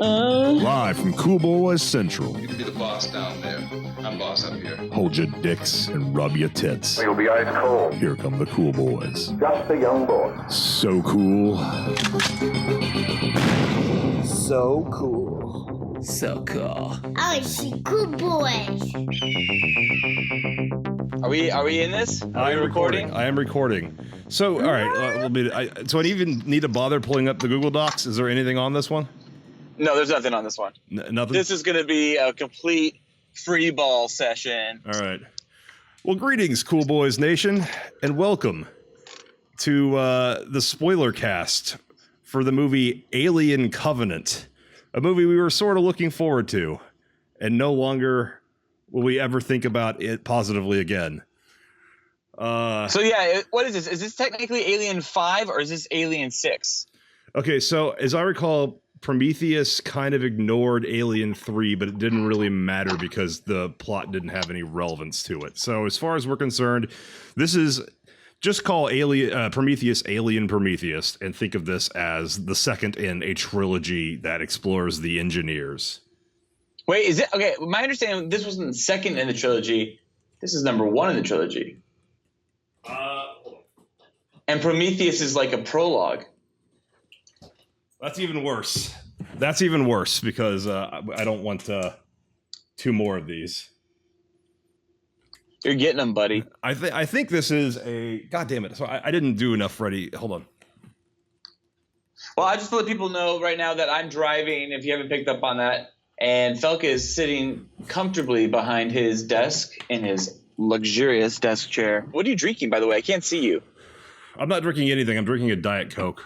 Live from Cool Boys Central. You can be the boss down there. I'm boss up here. Hold your dicks and rub your tits. You'll be ice cold. Here come the Cool Boys. Just a young boy. So cool. So cool. So cool. I see cool boys. Are we in this? Are we recording? I am recording. So, all right. So I even need to bother pulling up the Google Docs? Is there anything on this one? No, there's nothing on this one. Nothing? This is going to be a complete free ball session. All right. Well, greetings, Cool Boys Nation, and welcome to the Spoilercast for the movie Alien Covenant, a movie we were sort of looking forward to, and no longer will we ever think about it positively again. So yeah, what is this? Is this technically Alien 5 or is this Alien 6? Okay, so as I recall, Prometheus kind of ignored Alien 3, but it didn't really matter because the plot didn't have any relevance to it. So as far as we're concerned, this is just call Prometheus Alien Prometheus and think of this as the second in a trilogy that explores the engineers. Wait, is it okay? My understanding, this wasn't the second in the trilogy. This is number 1 in the trilogy. And Prometheus is like a prologue. That's even worse. That's even worse because I don't want 2 more of these. You're getting them, buddy. I think this is a... God damn it. So I didn't do enough ready. Hold on. Well, I just let people know right now that I'm driving, if you haven't picked up on that. And Felka is sitting comfortably behind his desk in his luxurious desk chair. What are you drinking, by the way? I can't see you. I'm not drinking anything. I'm drinking a Diet Coke.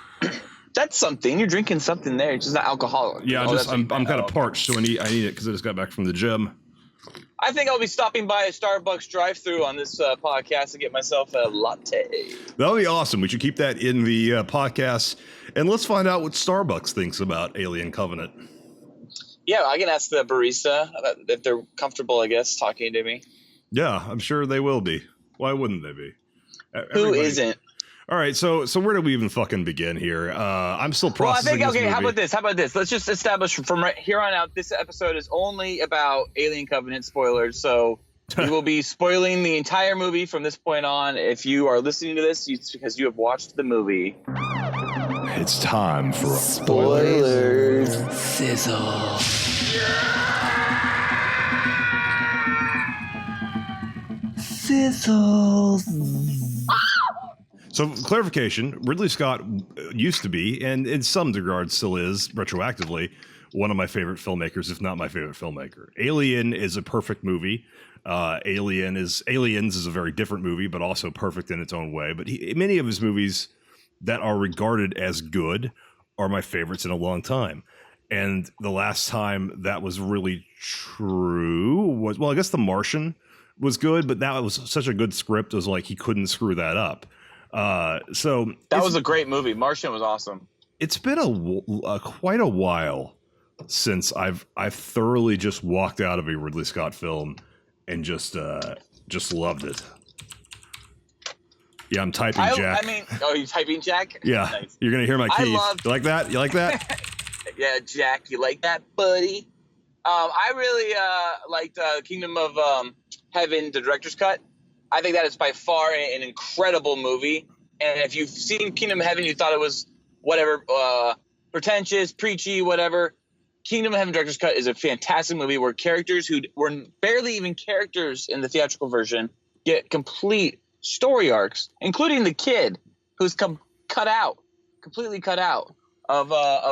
That's something. You're drinking something there. It's just not alcoholic. Yeah, I'm kind of parched, so I need it because I just got back from the gym. I think I'll be stopping by a Starbucks drive-thru on this podcast to get myself a latte. That would be awesome. We should keep that in the podcast, and let's find out what Starbucks thinks about Alien Covenant. Yeah, I can ask the barista if they're comfortable, I guess, talking to me. Yeah, I'm sure they will be. Why wouldn't they be? Who isn't? All right, so where do we even fucking begin here? I'm still processing Well, I think, okay, this movie. how about this? Let's just establish from right here on out, this episode is only about Alien Covenant spoilers, so we will be spoiling the entire movie from this point on. If you are listening to this, it's because you have watched the movie. It's time for Spoilers. Sizzle. Sizzles. So, clarification, Ridley Scott used to be, and in some regards still is, retroactively, one of my favorite filmmakers, if not my favorite filmmaker. Alien is a perfect movie. Aliens is a very different movie, but also perfect in its own way. But many of his movies that are regarded as good are my favorites in a long time. And the last time that was really true was, well, I guess The Martian was good, but that was such a good script, it was like he couldn't screw that up. So that was a great movie. Martian was awesome. It's been quite a while since I've thoroughly just walked out of a Ridley Scott film and just loved it. Yeah, I'm typing Jack. You're typing Jack? Yeah, nice. You're gonna hear my keys. You like that? You like that? Yeah, Jack, you like that, buddy? I really liked Kingdom of Heaven, the director's cut. I think that is by far an incredible movie. And if you've seen Kingdom of Heaven, you thought it was whatever, pretentious, preachy, whatever. Kingdom of Heaven Director's Cut is a fantastic movie where characters who were barely even characters in the theatrical version get complete story arcs, including the kid who's completely cut out of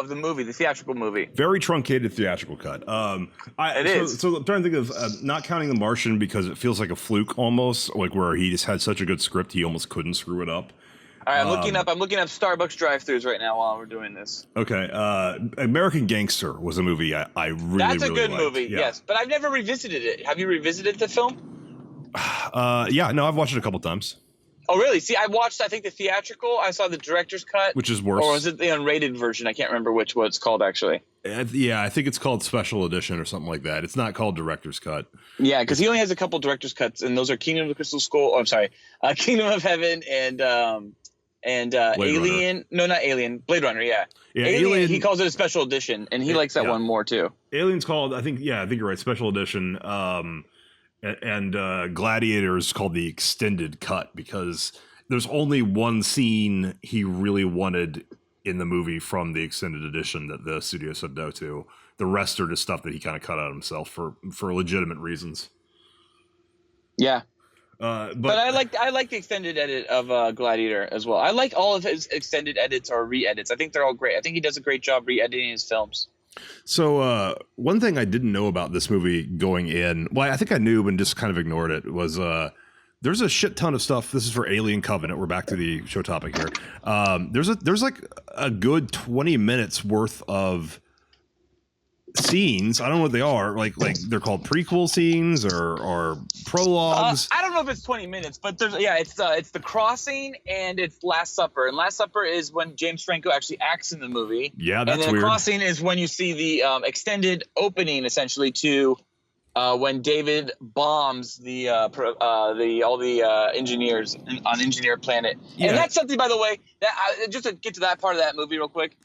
the movie, the theatrical movie. Very truncated theatrical cut. It is. So I'm trying to think of not counting The Martian because it feels like a fluke almost, like where he just had such a good script he almost couldn't screw it up. All right, I'm looking up Starbucks drive-thrus right now while we're doing this. Okay, American Gangster was a movie I really That's a good liked. movie, Yeah. yes. But I've never revisited it. Have you revisited the film? Yeah, no, I've watched it a couple times. Oh, really? See, I watched, I think, the theatrical. I saw the director's cut. Which is worse. Or was it the unrated version? I can't remember what it's called, actually. Yeah, I think it's called Special Edition or something like that. It's not called Director's Cut. Yeah, because he only has a couple director's cuts, and those are Kingdom of the Crystal Skull. Oh, I'm sorry, Kingdom of Heaven and And Blade Alien, no, not Alien, Blade Runner, yeah. Yeah, Alien, he calls it a special edition, and he likes that one more too. Alien's called, I think you're right, special edition. And Gladiator is called the extended cut because there's only one scene he really wanted in the movie from the extended edition that the studio said no to. The rest are just stuff that he kind of cut out himself for legitimate reasons. Yeah. But I like the extended edit of Gladiator as well. I like all of his extended edits or re-edits. I think they're all great. I think he does a great job re-editing his films. So one thing I didn't know about this movie going in, well, I think I knew but just kind of ignored it, was there's a shit ton of stuff. This is for Alien Covenant. We're back to the show topic here. There's like a good 20 minutes worth of scenes. I don't know what they are. Like they're called prequel scenes or prologues. I don't know if it's 20 minutes, but it's the crossing and it's Last Supper. And Last Supper is when James Franco actually acts in the movie. Yeah, that's weird. And then weird. The crossing is when you see the extended opening, essentially, to when David bombs all the engineers on Engineer Planet. Yeah. And that's something, by the way, that just to get to that part of that movie real quick.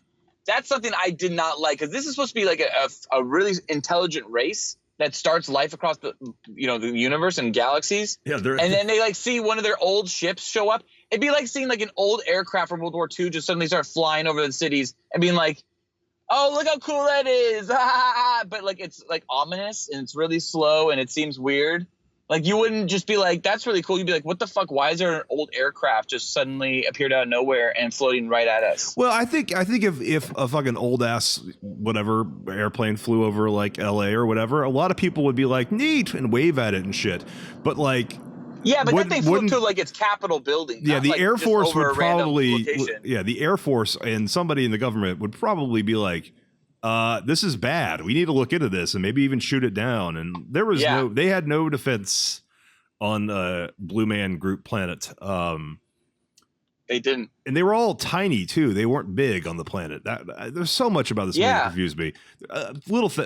That's something I did not like, because this is supposed to be like a really intelligent race that starts life across the universe and galaxies. Yeah, and then they like see one of their old ships show up. It'd be like seeing like an old aircraft from World War II just suddenly start flying over the cities and being like, "Oh, look how cool that is!" But like it's like ominous and it's really slow and it seems weird. Like you wouldn't just be like, "That's really cool." You'd be like, "What the fuck? Why is there an old aircraft just suddenly appeared out of nowhere and floating right at us?" Well, I think if a fucking old ass whatever airplane flew over like L.A. or whatever, a lot of people would be like, "Neat," and wave at it and shit. But like, yeah, but that thing flew to like its Capitol building. Yeah, the like Air Force would probably. Yeah, the Air Force and somebody in the government would no like, this is bad. We need to look into this and maybe even shoot it down. And there was they had no defense on Blue Man Group Planet. They didn't, and they were all tiny too. They weren't big on the planet. There's so much about this movie that confused me.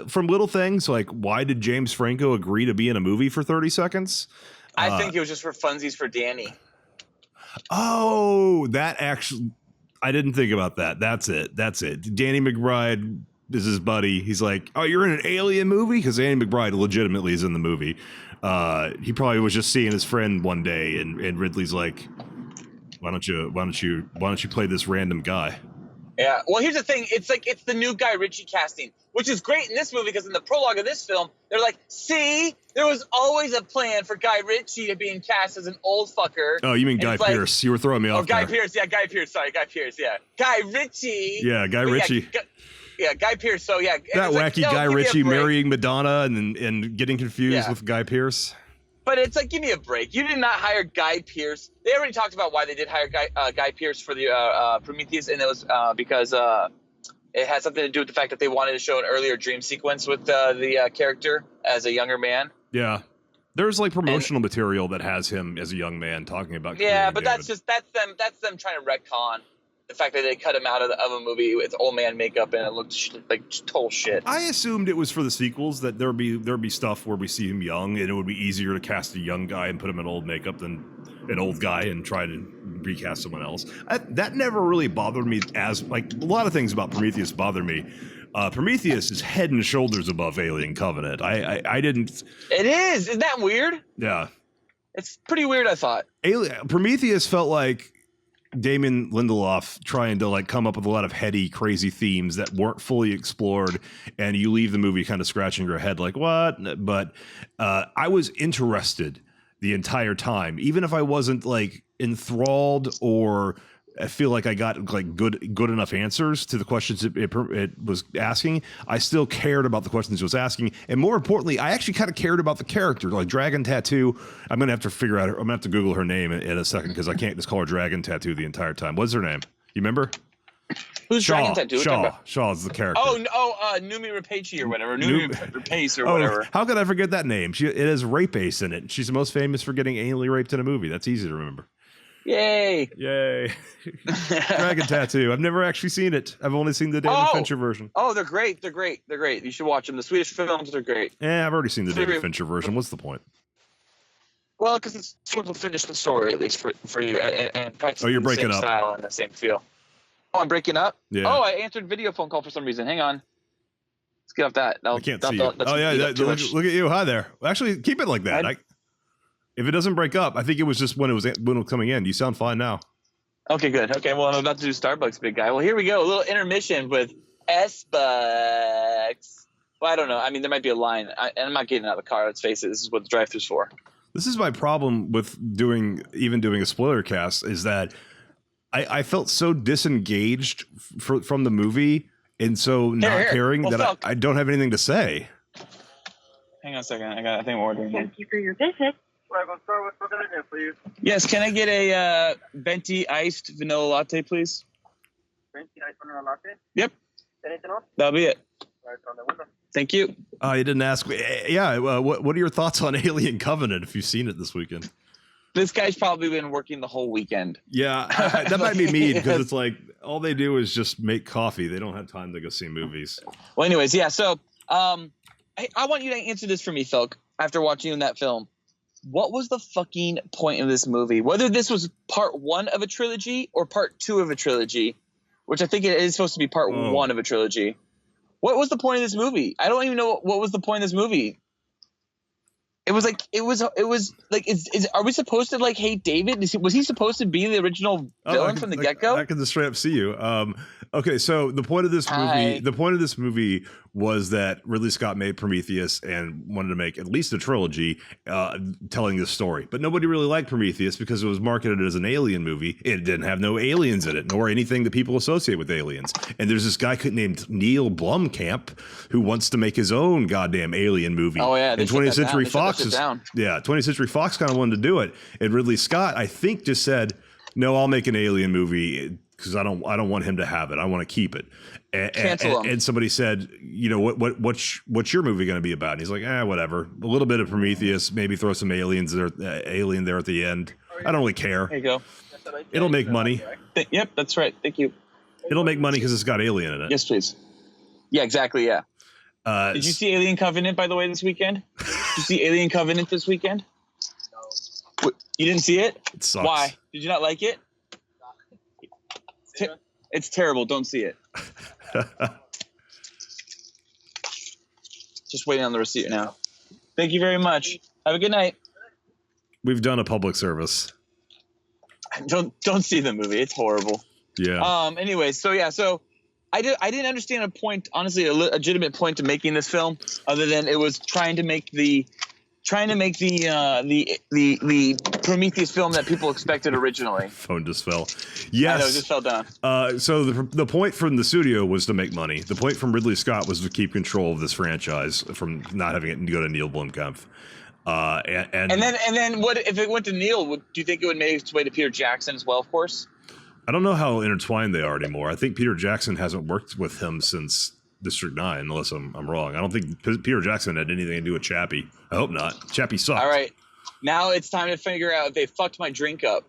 From little things like, why did James Franco agree to be in a movie for 30 seconds? I think it was just for funsies for Danny. Oh, that actually, I didn't think about that. That's it. Danny McBride is his buddy. He's like, "Oh, you're in an Alien movie?" Because Danny McBride legitimately is in the movie. He probably was just seeing his friend one day, and Ridley's like, why don't you play this random guy? Yeah. Well, here's the thing. It's the new Guy Ritchie casting, which is great in this movie because in the prologue of this film, they're like, "See, there was always a plan for Guy Ritchie to being cast as an old fucker." Oh, you mean Guy Pearce? You were throwing me off. Oh, Guy Pearce. Yeah, Guy Pearce. Sorry, Guy Pearce. Yeah, Guy Ritchie. Yeah, Guy Ritchie. Yeah, Guy Pearce. So yeah, that wacky Guy Ritchie marrying Madonna and getting confused with Guy Pearce. But it's like, give me a break. You did not hire Guy Pearce. They already talked about why they did hire Guy Pearce for the Prometheus, and it was because it had something to do with the fact that they wanted to show an earlier dream sequence with the character as a younger man. Yeah, there's like promotional material that has him as a young man talking about. Yeah, but that's them trying to retcon the fact that they cut him out of a movie with old man makeup and it looked like total shit. I assumed it was for the sequels that there'd be stuff where we see him young and it would be easier to cast a young guy and put him in old makeup than an old guy and try to recast someone else. That never really bothered me, as like a lot of things about Prometheus bother me. Prometheus is head and shoulders above Alien Covenant. I didn't. It is. Isn't that weird? Yeah, it's pretty weird. I thought Prometheus felt like Damon Lindelof trying to like come up with a lot of heady, crazy themes that weren't fully explored, and you leave the movie kind of scratching your head like, what? But I was interested the entire time, even if I wasn't like enthralled or I feel like I got like good enough answers to the questions it was asking. I still cared about the questions it was asking, and more importantly, I actually kind of cared about the character. Like Dragon Tattoo, I'm gonna have to figure out. I'm gonna have to Google her name in a second because I can't just call her Dragon Tattoo the entire time. What's her name? You remember? Who's Dragon Tattoo? Shaw is the character. Numi Rapace or whatever. Numi Rapace or whatever. How could I forget that name? It has Rape Ace in it. She's the most famous for getting anally raped in a movie. That's easy to remember. Yay! Dragon Tattoo. I've never actually seen it. I've only seen the David Fincher version. Oh, they're great. They're great. You should watch them. The Swedish films are great. I've already seen the David Fincher version. What's the point? Well, because it's sort of finish the story, at least for you, and practically you're the breaking same up. style and the same feel. Oh, I'm breaking up? Yeah. Oh, I answered video phone call for some reason. Hang on. Let's get off that. I can't see you. Oh yeah, look at you. Hi there. Actually, keep it like that. If it doesn't break up, I think it was just when it was coming in. You sound fine now. Okay, good. Okay, well, I'm about to do Starbucks, big guy. Well, here we go. A little intermission with S-Bucks. Well, I don't know. I mean, there might be a line. And I'm not getting out of the car. Let's face it. This is what the drive-thru's for. This is my problem with doing a spoiler cast is that I felt so disengaged from the movie and so not caring that I don't have anything to say. Hang on a second. I think we're ordering. Thank you for your visit. What can I do for you? Yes, can I get a venti iced vanilla latte, please? Venti iced vanilla latte? Yep. Anything else? That'll be it. Right on the window. Thank you. You didn't ask me. Yeah. What are your thoughts on Alien Covenant if you've seen it this weekend? This guy's probably been working the whole weekend. Yeah, that might be mean because it's like all they do is just make coffee. They don't have time to go see movies. Well, anyways, yeah. So, I want you to answer this for me, Phil. After watching that film, what was the fucking point of this movie? Whether this was part 1 of a trilogy or part 2 of a trilogy, which I think it is supposed to be part 1 of a trilogy. What was the point of this movie? I don't even know what was the point of this movie. It was like are we supposed to like hate David? Was he supposed to be the original villain from the get-go? I can just straight up see you. Okay, so the point of this movie was that Ridley Scott made Prometheus and wanted to make at least a trilogy telling this story. But nobody really liked Prometheus because it was marketed as an alien movie. It didn't have no aliens in it, nor anything that people associate with aliens. And there's this guy named Neil Blomkamp who wants to make his own goddamn alien movie. Oh yeah, and 20th Century Fox 20th Century Fox kind of wanted to do it. And Ridley Scott, I think, just said, "No, I'll make an alien movie because I don't want him to have it. I want to keep it." And somebody said, "You know what's your movie going to be about?" And he's like, whatever. A little bit of Prometheus, maybe throw some aliens there, alien there at the end. I don't really care. There you go. It'll make money. Yep, that's right. Thank you. It'll make money because it's got alien in it. Yes, please. Yeah, exactly. Yeah. Did you see Alien Covenant, by the way, this weekend? Did you see Alien Covenant this weekend? No. You didn't see it? It sucks. Why? Did you not like it? It's terrible. Don't see it. Just waiting on the receipt now. Thank you very much. Have a good night. We've done a public service. Don't see the movie. It's horrible. Yeah. Anyway, so I didn't understand a point, honestly, a legitimate point to making this film, other than it was trying to make the Prometheus film that people expected originally. Phone just fell. Yes. I know, it just fell down. So the point from the studio was to make money. The point from Ridley Scott was to keep control of this franchise from not having it go to Neil Blomkamp. And then what if it went to Neil? Do you think it would make its way to Peter Jackson as well? Of course. I don't know how intertwined they are anymore. I think Peter Jackson hasn't worked with him since District 9, unless I'm wrong. I don't think Peter Jackson had anything to do with Chappie. I hope not. Chappie sucked. All right. Now it's time to figure out if they fucked my drink up.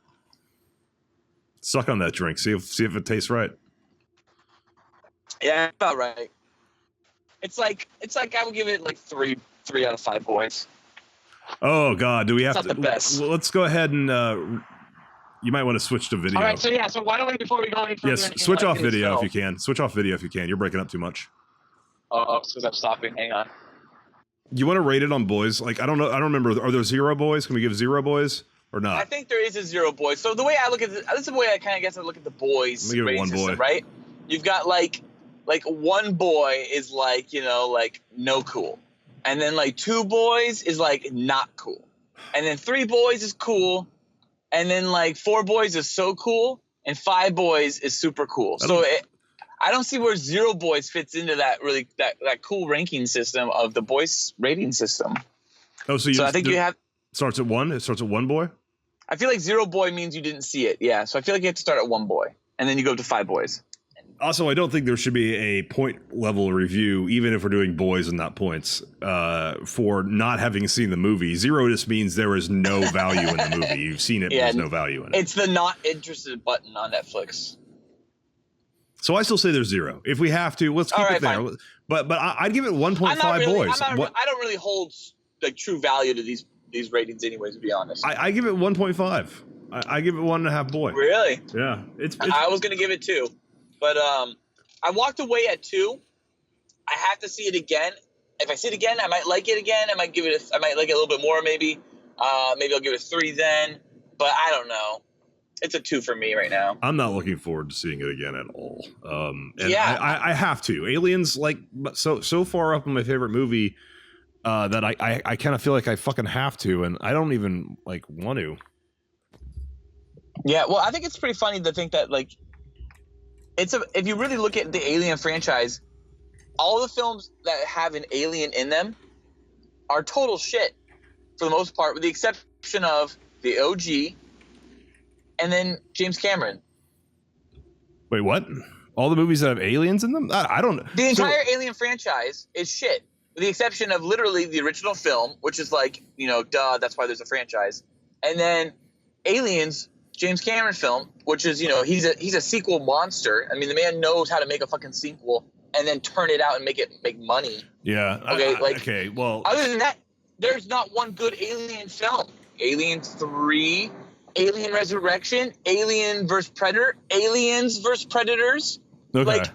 Suck on that drink. See if it tastes right. Yeah, about right. It's like I would give it like 3 out of 5 boys. Oh God, do we have to? Not the best. Let's go ahead and. You might want to switch to video. All right, so why don't we, before we go any further? Yes, switch off video if you can. Switch off video if you can. You're breaking up too much. Oh, so I'm stopping. Hang on. You want to rate it on boys? Like, I don't know. I don't remember. Are there 0 boys? Can we give 0 boys or not? I think there is a 0 boys. So the way I look at this is the way I kind of guess I look at the boys. Let me give it 1 boy. System, right? You've got like 1 boy is like, like no cool. And then like 2 boys is like not cool. And then 3 boys is cool. And then like 4 boys is so cool, and 5 boys is super cool. So I don't see where 0 boys fits into that that cool ranking system of the boys rating system. Oh, so I think you have starts at 1. It starts at 1 boy. I feel like 0 boy means you didn't see it. Yeah, so I feel like you have to start at 1 boy, and then you go up to 5 boys. Also, I don't think there should be a point level review, even if we're doing boys and not points, for not having seen the movie. 0 just means there is no value in the movie. You've seen it, but there's no value in it. It's the not interested button on Netflix. So I still say there's 0. If we have to, let's keep it there. Fine. But I'd give it 1.5 boys. I don't really hold like true value to these these ratings anyways, to be honest. I give it 1.5. I give it 1.5 boy. Really? Yeah, it's I was gonna give it 2, but I walked away at 2. I have to see it again. If I see it again, I might like it again. I might like it a little bit more, maybe. Maybe I'll give it a 3 then. But I don't know. It's a 2 for me right now. I'm not looking forward to seeing it again at all. And Yeah. I have to. Aliens, like, so far up in my favorite movie that I kind of feel like I fucking have to, and I don't even like want to. Yeah, well, I think it's pretty funny to think that, like, if you really look at the Alien franchise, all the films that have an alien in them are total shit for the most part, with the exception of the OG and then James Cameron. Wait, what? All the movies that have aliens in them? I don't know. The entire Alien franchise is shit, with the exception of literally the original film, which is like, duh, that's why there's a franchise. And then Aliens, James Cameron film, which is, he's a sequel monster. I mean, the man knows how to make a fucking sequel and then turn it out and make money. Yeah. Okay, okay. Well, other than that, there's not one good Alien film. Alien 3, Alien Resurrection, Alien vs. Predator, Aliens vs. Predators. okay. Like,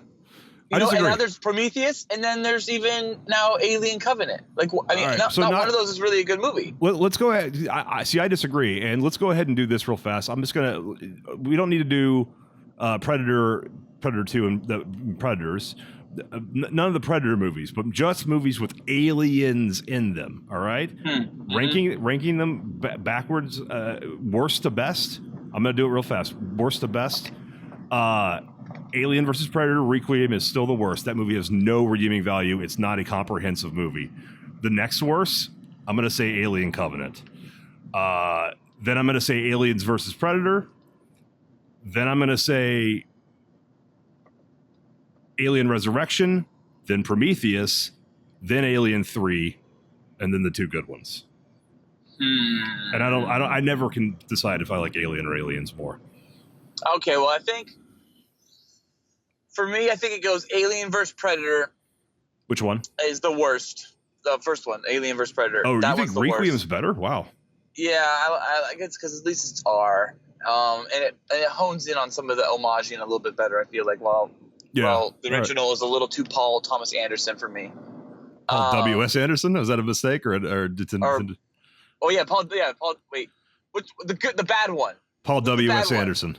I disagree. and now there's Prometheus, and then there's even now Alien Covenant. Like, I mean, All right, not one of those is really a good movie. Let's go ahead. I disagree, and let's go ahead and do this real fast. I'm just gonna. We don't need to do Predator 2 and the Predators. None of the Predator movies, but just movies with aliens in them. All right, ranking them backwards, worst to best. I'm gonna do it real fast. Worst to best. Alien versus Predator Requiem is still the worst. That movie has no redeeming value. It's not a comprehensive movie. The next worst, I'm going to say Alien Covenant. Then I'm going to say Aliens versus Predator. Then I'm going to say Alien Resurrection. Then Prometheus. Then Alien 3. And then the 2 good ones. And I never can decide if I like Alien or Aliens more. Okay, well, I think for me, I think it goes Alien vs. Predator. Which one? Is the worst. The first one, Alien vs. Predator. Oh, that you think Requiem's better? Wow. Yeah, I guess because at least it's R. And it hones in on some of the homaging a little bit better, I feel like. Well, the original is a little too Paul Thomas Anderson for me. Paul W.S. Anderson? Was that a mistake? Oh, yeah, Paul. Wait. Which, the bad one. Paul W.S. Anderson.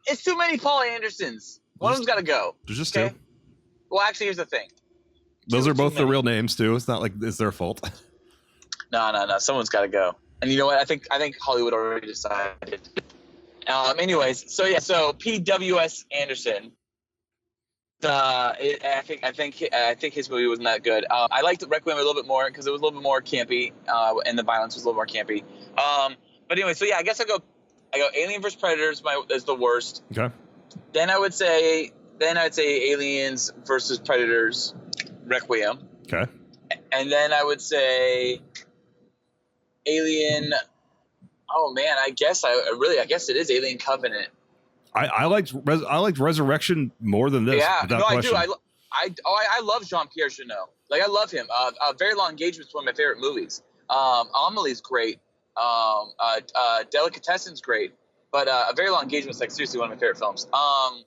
It's too many Paul Andersons. One of them's got to go. There's just 2. Well, actually, here's the thing. Those are both their real names, too. It's not like it's their fault. No. Someone's got to go. And you know what? I think Hollywood already decided. Anyways, so P.W.S. Anderson. I think his movie wasn't that good. I liked Requiem a little bit more because it was a little bit more campy, and the violence was a little more campy. But anyway, so yeah, I guess I go Alien vs. Predator is the worst. Okay. Then I'd say Aliens versus Predators, Requiem. Okay. And then I would say Alien. Oh man, I guess it is Alien Covenant. I liked Resurrection more than this. Yeah, no, question. I do. I love Jean-Pierre Jeunet. Like, I love him. A Very Long Engagement is one of my favorite movies. Amelie's great. Delicatessen's great. But A Very Long Engagement is like seriously one of my favorite films. I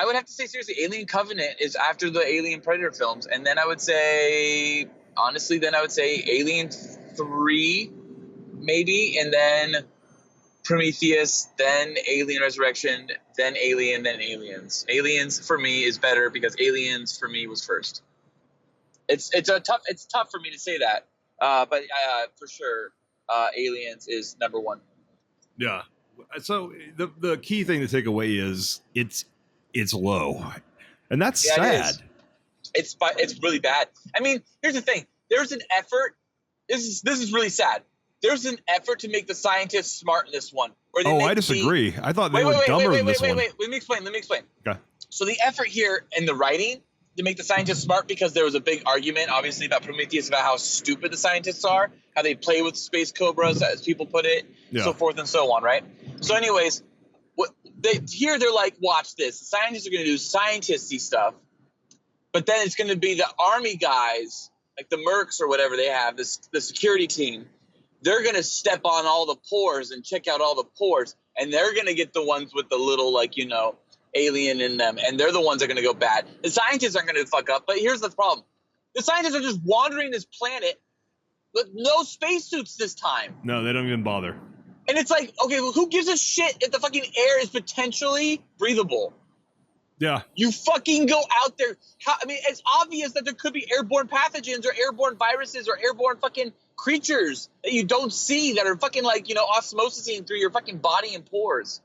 would have to say seriously, Alien Covenant is after the Alien Predator films, and then I would say Alien 3 maybe, and then Prometheus, then Alien Resurrection, then Alien, then Aliens. Aliens for me is better because Aliens for me was first. It's tough for me to say that, but for sure, Aliens is number 1. Yeah. So the key thing to take away is it's low, and that's sad. It's really bad. I mean, here's the thing. There's an effort. This is really sad. There's an effort to make the scientists smart in this one. I disagree. I thought they were dumber in this one. Wait. Let me explain. Okay. So the effort here in the writing to make the scientists smart, because there was a big argument, obviously, about Prometheus, about how stupid the scientists are, how they play with space cobras, as people put it, so forth and so on, right? So anyways, they're like, watch this. The scientists are going to do scientisty stuff, but then it's going to be the army guys like the Mercs or whatever they have, the security team, they're going to step on all the pores and check out all the pores, and they're going to get the ones with the little, like, you know, alien in them, and they're the ones that are going to go bad. The scientists aren't going to fuck up, but here's the problem. The scientists are just wandering this planet with no spacesuits this time. No, they don't even bother. And it's like, okay, well, who gives a shit if the fucking air is potentially breathable? Yeah. You fucking go out there. I mean, it's obvious that there could be airborne pathogens or airborne viruses or airborne fucking creatures that you don't see that are fucking, like, you know, osmosising through your fucking body and pores.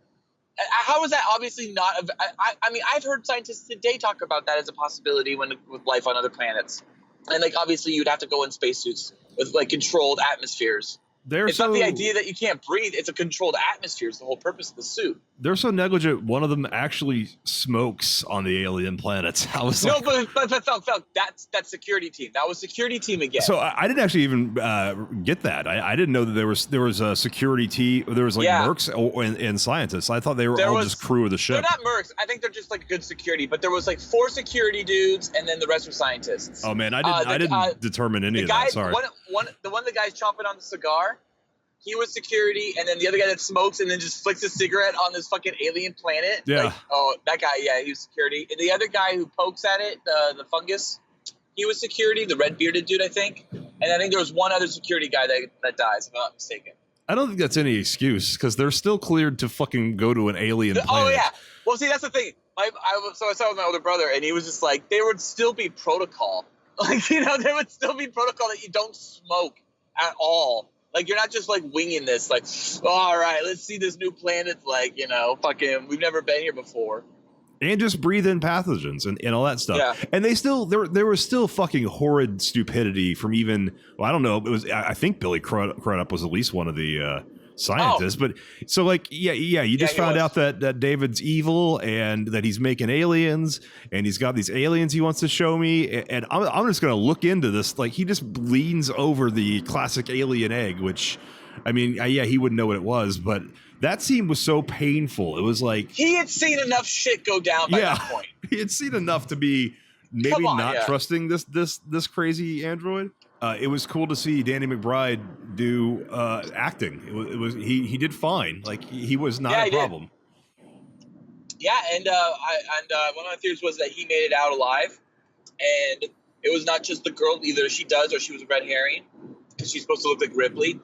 How is that obviously not? I mean, I've heard scientists today talk about that as a possibility with life on other planets. And, like, obviously you'd have to go in spacesuits with, like, controlled atmospheres. It's not the idea that you can't breathe. It's a controlled atmosphere. It's the whole purpose of the suit. They're so negligent. One of them actually smokes on the alien planets. I was no, like, but Felk, that's security team. That was security team again. So I didn't actually even get that. I didn't know that there was a security team. There was like mercs and scientists. I thought they were all just crew of the ship. They're not mercs. I think they're just like good security. But there was like 4 security dudes, and then the rest were scientists. Oh man, I didn't determine any of that. Sorry. The guy's chomping on the cigar. He was security, and then the other guy that smokes and then just flicks a cigarette on this fucking alien planet. Yeah. Like, oh, that guy, yeah, he was security. And the other guy who pokes at it, the fungus, he was security, the red-bearded dude, I think. And I think there was one other security guy that dies, if I'm not mistaken. I don't think that's any excuse, because they're still cleared to fucking go to an alien planet. Oh, yeah. Well, see, that's the thing. I saw with my older brother, and he was just like, there would still be protocol. Like, you know, there would still be protocol that you don't smoke at all. Like, you're not just, like, winging this, like, oh, all right, let's see this new planet, like, you know, fucking, we've never been here before. And just breathe in pathogens and all that stuff. Yeah. And they still, there was still fucking horrid stupidity from even, well, I don't know, it was, I think Billy Crudup was at least one of the scientists. But, so, like, you just found out that David's evil and that he's making aliens, and he's got these aliens he wants to show me, and I'm just going to look into this. Like, he just leans over the classic alien egg, which, I mean, he wouldn't know what it was, but that scene was so painful. It was like... He had seen enough shit go down by that point. He had seen enough to be maybe not trusting this crazy android. It was cool to see Danny McBride do acting. It was he did fine. Like, he was not a problem. Yeah, and one of my theories was that he made it out alive, and it was not just the girl. Either she does or she was a red herring, because she's supposed to look like Ripley.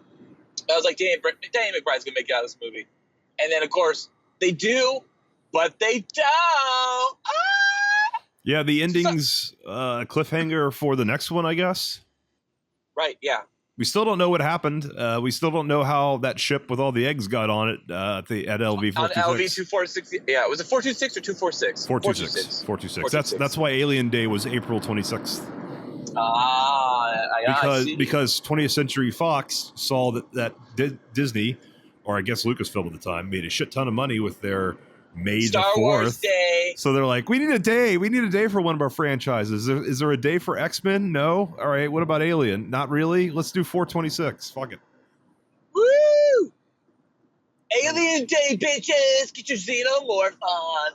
I was like, Danny McBride's gonna make it out of this movie, and then of course they do, but they don't. Ah! Yeah, the ending's cliffhanger for the next one, I guess. Right. Yeah. We still don't know what happened. We still don't know how that ship with all the eggs got on it at LV 426. On LV 246. Yeah, was it 426 or 246? 426. 426. That's why Alien Day was April 26th. Because 20th Century Fox saw that Disney, or I guess Lucasfilm at the time, made a shit ton of money with their May Star the 4th. Wars Day. So they're like, we need a day. We need a day for one of our franchises. Is there a day for X-Men? No. All right. What about Alien? Not really. Let's do 426. Fuck it. Woo! Alien Day, bitches. Get your xenomorph on.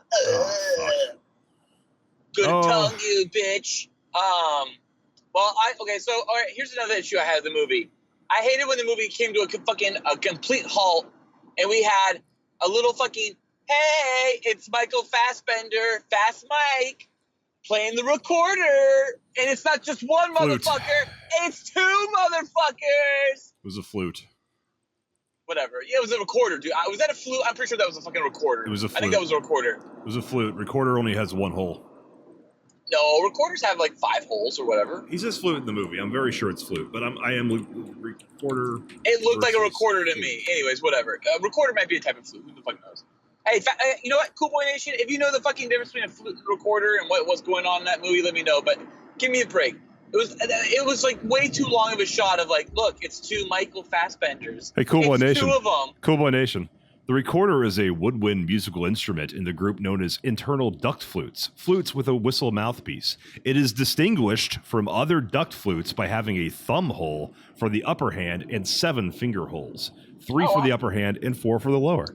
Good tongue, you bitch. Okay, so, all right, here's another issue I had with the movie. I hated when the movie came to a complete halt, and we had a little fucking, hey, it's Michael Fassbender, Fast Mike, playing the recorder, and it's not just one motherfucker, it's 2 motherfuckers. It was a flute. Whatever. Yeah, it was a recorder, dude. Was that a flute? I'm pretty sure that was a fucking recorder. It was a flute. I think that was a recorder. It was a flute. Recorder only has 1 hole. No, recorders have like 5 holes or whatever. He says flute in the movie. I'm very sure it's flute, but I am recorder. It looked like a recorder to me. Anyways, whatever. A recorder might be a type of flute. Who the fuck knows? Hey, you know what, Cool Boy Nation? If you know the fucking difference between a flute and a recorder and what's going on in that movie, let me know. But give me a break. It was like way too long of a shot of like, look, it's 2 Michael Fassbenders. Hey, Cool Boy Nation. 2 of them. Cool Boy Nation. The recorder is a woodwind musical instrument in the group known as internal duct flutes, flutes with a whistle mouthpiece. It is distinguished from other duct flutes by having a thumb hole for the upper hand and 7 finger holes, 3 for the upper hand and 4 for the lower.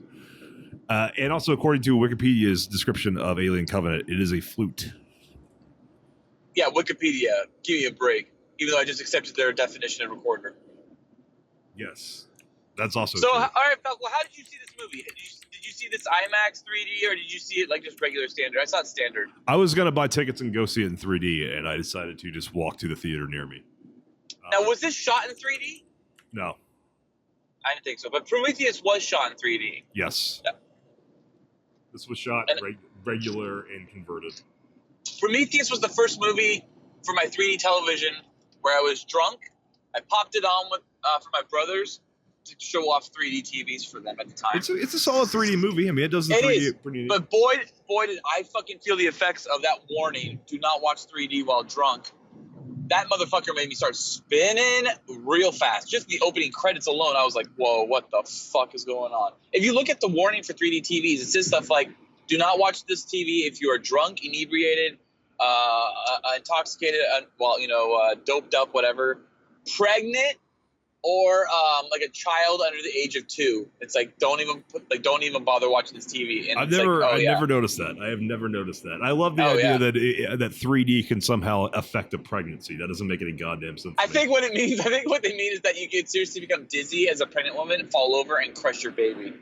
And also, according to Wikipedia's description of Alien Covenant, it is a flute. Yeah, Wikipedia. Give me a break. even though I just accepted their definition of recorder. Yes, that's also So, true. all right, Falco, how did you see this movie? Did you see this IMAX 3D, or did you see it like just regular standard? I saw it standard. I was gonna buy tickets and go see it in 3D, and I decided to just walk to the theater near me. Now, was this shot in 3D? No. I didn't think so, but Prometheus was shot in 3D. Yes. Yeah. This was shot And- regular and converted. Prometheus was the first movie for my 3D television where I was drunk. I popped it on with for my brothers to show off 3D TVs for them at the time. It's a solid 3D movie. I mean, it does the It 3D is, pretty neat. but boy, did I fucking feel the effects of that warning. Do not watch 3D while drunk. That motherfucker made me start spinning real fast. Just the opening credits alone, I was like, whoa, what the fuck is going on? If you look at the warning for 3D TVs, it says stuff like, do not watch this TV if you are drunk, inebriated, intoxicated, doped up, whatever, pregnant, or like a child under the age of 2. It's like don't even bother watching this TV. And I've it's never like, never noticed that. I have never noticed that. I love the Oh, idea yeah. that 3D can somehow affect a pregnancy. That doesn't make any goddamn sense. I to me. think what they mean is that you could seriously become dizzy as a pregnant woman, fall over, and crush your baby.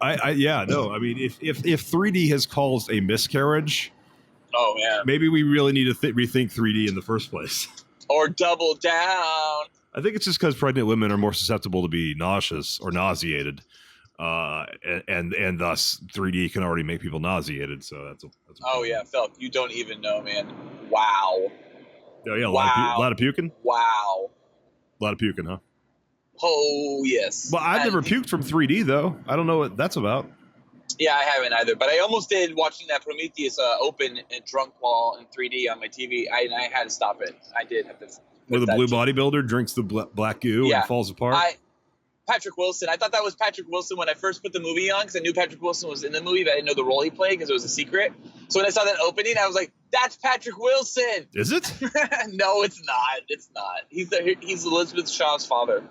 I mean, if 3D has caused a miscarriage, Oh man. maybe we really need to rethink 3D in the first place. Or double down. I think it's just because pregnant women are more susceptible to be nauseous or nauseated, and thus 3D can already make people nauseated. So that's a Oh yeah, Phil, you don't even know, man. Wow. yeah, a Wow. lot of puking, Wow. a lot of puking, huh? Oh yes. Well, I've never puked from 3D though. I don't know what that's about. Yeah, I haven't either, but I almost did watching that Prometheus open and drunk while in 3D on my TV. I had to stop it. I did have to. Where the blue bodybuilder drinks the black goo Yeah. and falls apart. Patrick Wilson. I thought that was Patrick Wilson when I first put the movie on because I knew Patrick Wilson was in the movie, but I didn't know the role he played because it was a secret. So when I saw that opening, I was like, "That's Patrick Wilson." Is it? No, it's not. It's not. He's Elizabeth Shaw's father.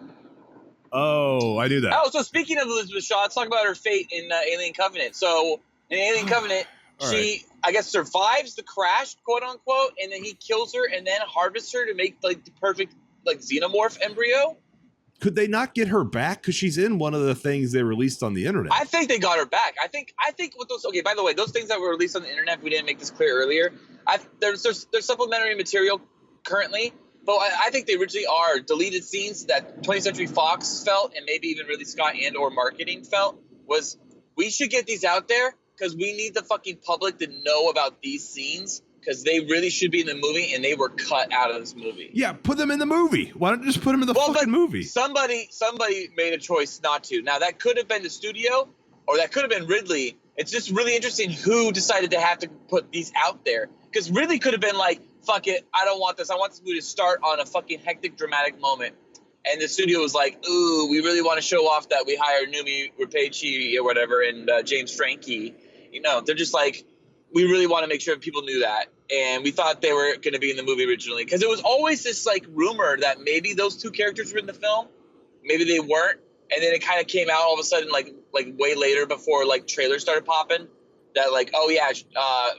Oh, I knew that. Oh, so speaking of Elizabeth Shaw, let's talk about her fate in Alien Covenant. So in Alien Covenant, All she, I guess, survives the crash, quote unquote, and then he kills her and then harvests her to make like the perfect like xenomorph embryo. Could they not get her back? Because she's in one of the things they released on the internet. I think they got her back. I think with those. Okay, by the way, those things that were released on the internet, we didn't make this clear earlier. There's supplementary material currently. But I think they originally are deleted scenes that 20th Century Fox felt, and maybe even Ridley Scott and or marketing felt, was we should get these out there because we need the fucking public to know about these scenes because they really should be in the movie and they were cut out of this movie. Yeah, put them in the movie. Why don't you just put them in the fucking movie? Somebody made a choice not to. Now, that could have been the studio or that could have been Ridley. It's just really interesting who decided to have to put these out there because Ridley could have been like, fuck it, I don't want this. I want this movie to start on a fucking hectic, dramatic moment. And the studio was like, ooh, we really want to show off that we hired Numi Rapace or whatever and James Frankie. You know, they're just like, we really want to make sure people knew that. And we thought they were going to be in the movie originally. Because it was always this, like, rumor that maybe those two characters were in the film. Maybe they weren't. And then it kind of came out all of a sudden, like way later before, like, trailers started popping. That like, oh yeah,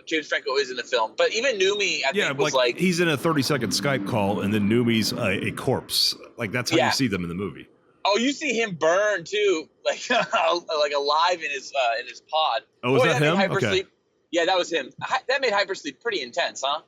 James Franco is in the film, but even Numi, I think was like he's in a 30-second Skype call, and then Numi's a corpse. Like that's how Yeah. you see them in the movie. Oh, you see him burn too, like like alive in his pod. Oh, was Boy, that made him? Hypersleep, Okay. Yeah, that was him. That made Hypersleep pretty intense, huh?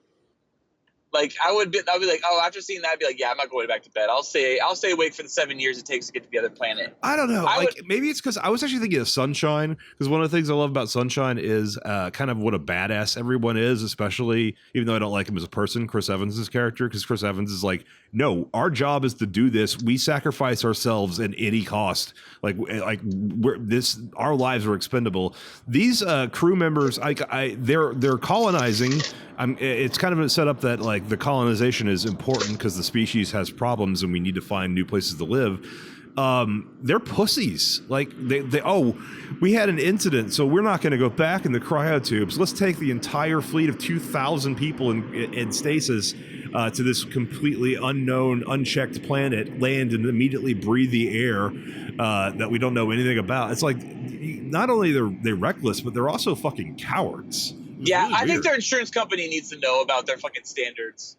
Like I'd be like, oh, after seeing that, I'd be like, yeah, I'm not going back to bed. I'll stay awake for the 7 years it takes to get to the other planet. I don't know. Maybe it's because I was actually thinking of Sunshine, because one of the things I love about Sunshine is kind of what a badass everyone is, especially even though I don't like him as a person, Chris Evans' character, because Chris Evans is like, no, our job is to do this. We sacrifice ourselves at any cost. Our lives are expendable. These crew members, they're colonizing. It's kind of a setup that like the colonization is important because the species has problems and we need to find new places to live. They're pussies. Like we had an incident, so we're not going to go back in the cryotubes. Let's take the entire fleet of 2,000 people in stasis to this completely unknown, unchecked planet, land and immediately breathe the air that we don't know anything about. It's like not only they're reckless, but they're also fucking cowards. Yeah, really I think weird. their insurance company needs to know about their fucking standards.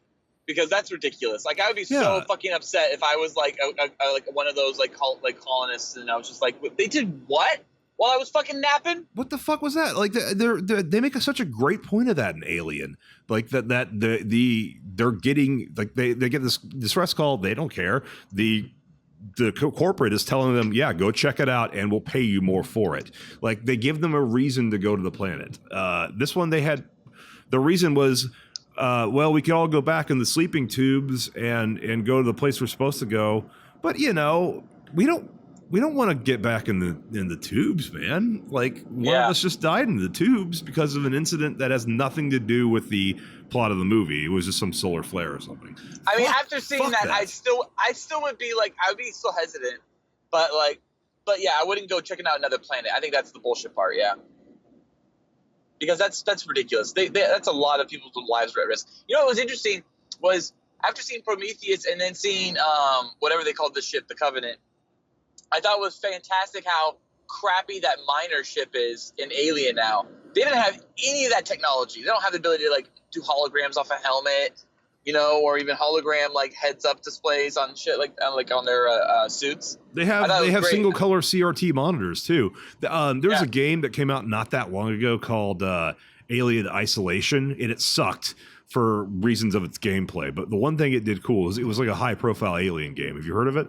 because that's ridiculous. Like, I would be Yeah. so fucking upset if I was like like one of those like colonists, and I was just like, they did what while I was fucking napping? What the fuck was that? Like they make such a great point of that in Alien, like that they're getting like they get this distress call. They don't care. The corporate is telling them, yeah, go check it out and we'll pay you more for it. Like, they give them a reason to go to the planet. This one, they had, the reason was, well, we could all go back in the sleeping tubes and go to the place we're supposed to go. But, you know, we don't want to get back in the tubes, man. Like, one of us just died in the tubes because of an incident that has nothing to do with the plot of the movie. It was just some solar flare or something. I mean, after seeing that, I still would be like, I would be still hesitant, but yeah, I wouldn't go checking out another planet. I think that's the bullshit part, yeah. Because that's ridiculous. That's a lot of people's lives are at risk. You know what was interesting was after seeing Prometheus and then seeing whatever they called the ship, the Covenant, I thought it was fantastic how crappy that miner ship is in Alien now. They didn't have any of that technology. They don't have the ability to like do holograms off a helmet, you know, or even hologram like heads up displays on shit like on their suits. They have single color CRT monitors too. There's a game that came out not that long ago called Alien Isolation, and it sucked for reasons of its gameplay. But the one thing it did cool is it was like a high profile alien game. Have you heard of it?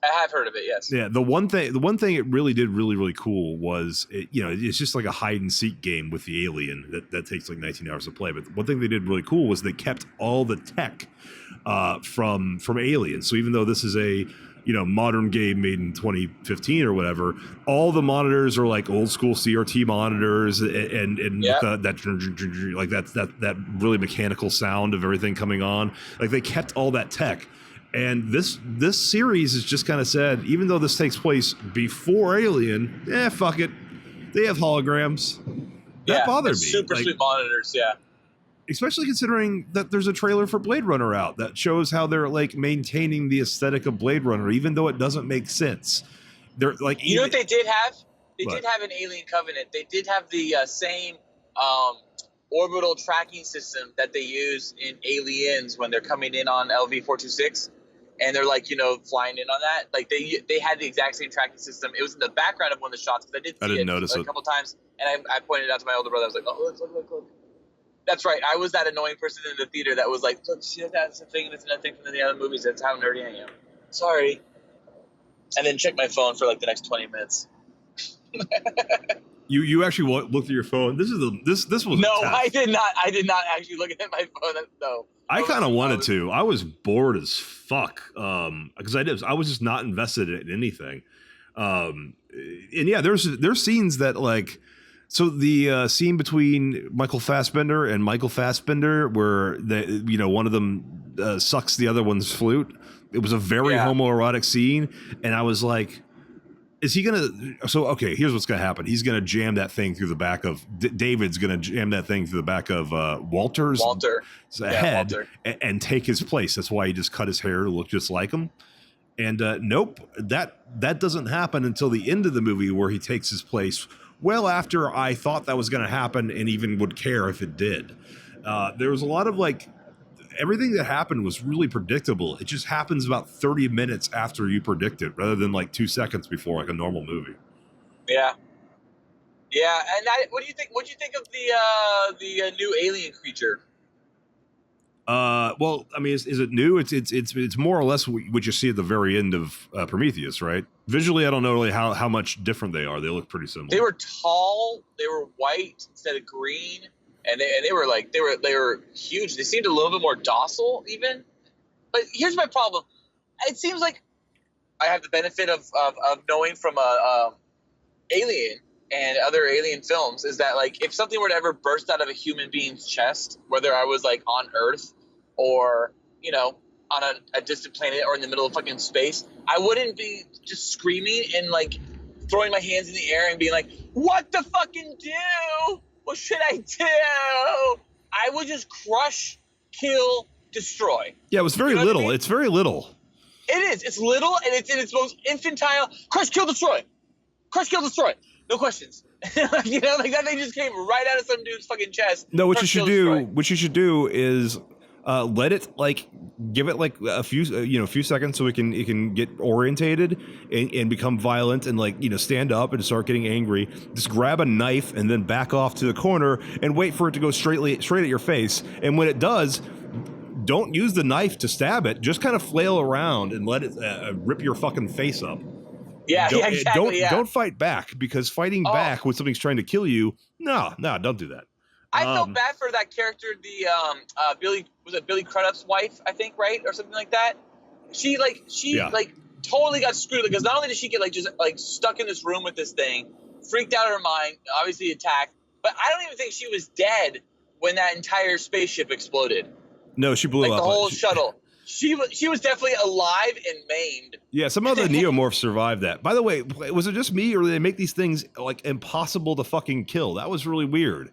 I have heard of it, yes. Yeah, the one thing it really did really cool was, it's just like a hide and seek game with the alien that takes like 19 hours to play. But one thing they did really cool was they kept all the tech from Alien. So even though this is a modern game made in 2015 or whatever, all the monitors are like old school CRT monitors and that really mechanical sound of everything coming on. Like, they kept all that tech. And this series is just kind of said, even though this takes place before Alien, fuck it. They have holograms. That bothered me. Super sweet monitors, yeah. Especially considering that there's a trailer for Blade Runner out that shows how they're like maintaining the aesthetic of Blade Runner, even though it doesn't make sense. They're like, you know what they did have? They did have an Alien Covenant. They did have the same orbital tracking system that they use in Aliens when they're coming in on LV-426. And they're like, flying in on that. Like they had the exact same tracking system. It was in the background of one of the shots because I didn't notice it a couple times, and I pointed it out to my older brother. I was like, "Oh, look." That's right. I was that annoying person in the theater that was like, "Look, see, that's the thing. That's another thing from the other movies. That's how nerdy I am." Sorry. And then check my phone for like the next 20 minutes. You actually looked at your phone. This was no, I did not. I did not actually look at my phone. No. I kind of wanted to. I was bored as fuck because I was just not invested in anything. And yeah, there's scenes that like, so the scene between Michael Fassbender and Michael Fassbender where one of them sucks the other one's flute. It was a very homoerotic scene, and I was like, is he gonna? So okay, here's what's gonna happen. He's gonna jam that thing through the back of David's gonna jam that thing through the back of Walter's head and take his place. That's why he just cut his hair to look just like him. And nope, that doesn't happen until the end of the movie where he takes his place. Well, after I thought that was gonna happen and even would care if it did. There was a lot of like. Everything that happened was really predictable. It just happens about 30 minutes after you predict it, rather than like 2 seconds before, like a normal movie. Yeah. And what do you think? What do you think of the new alien creature? Well, I mean, is it new? It's more or less what you see at the very end of Prometheus, right? Visually, I don't know really how much different they are. They look pretty similar. They were tall. They were white instead of green. And they were huge. They seemed a little bit more docile even. But here's my problem. It seems like I have the benefit of knowing from Alien and other Alien films is that like if something were to ever burst out of a human being's chest, whether I was like on Earth or on a distant planet or in the middle of fucking space, I wouldn't be just screaming and like throwing my hands in the air and being like, "What the fucking do? What should I do?" I would just crush, kill, destroy. Yeah, it was very little. I mean? It's very little. It is. It's little, and it's in its most infantile. Crush, kill, destroy. Crush, kill, destroy. No questions. Like that thing just came right out of some dude's fucking chest. No, what you should do is Let it give it like a few seconds so it can get orientated and become violent and stand up and start getting angry. Just grab a knife and then back off to the corner and wait for it to go straight at your face. And when it does, don't use the knife to stab it. Just kind of flail around and let it rip your fucking face up. Yeah, exactly. Don't fight back, because fighting back when something's trying to kill you, no, don't do that. I felt bad for that character, the Billy Crudup's wife, I think, right, or something like that. She totally got screwed, because not only did she get just stuck in this room with this thing, freaked out of her mind, obviously attacked, but I don't even think she was dead when that entire spaceship exploded. No, she blew up. The whole shuttle. She was definitely alive and maimed. Yeah, some of the neomorphs survived that. By the way, was it just me, or did they make these things impossible to fucking kill? That was really weird.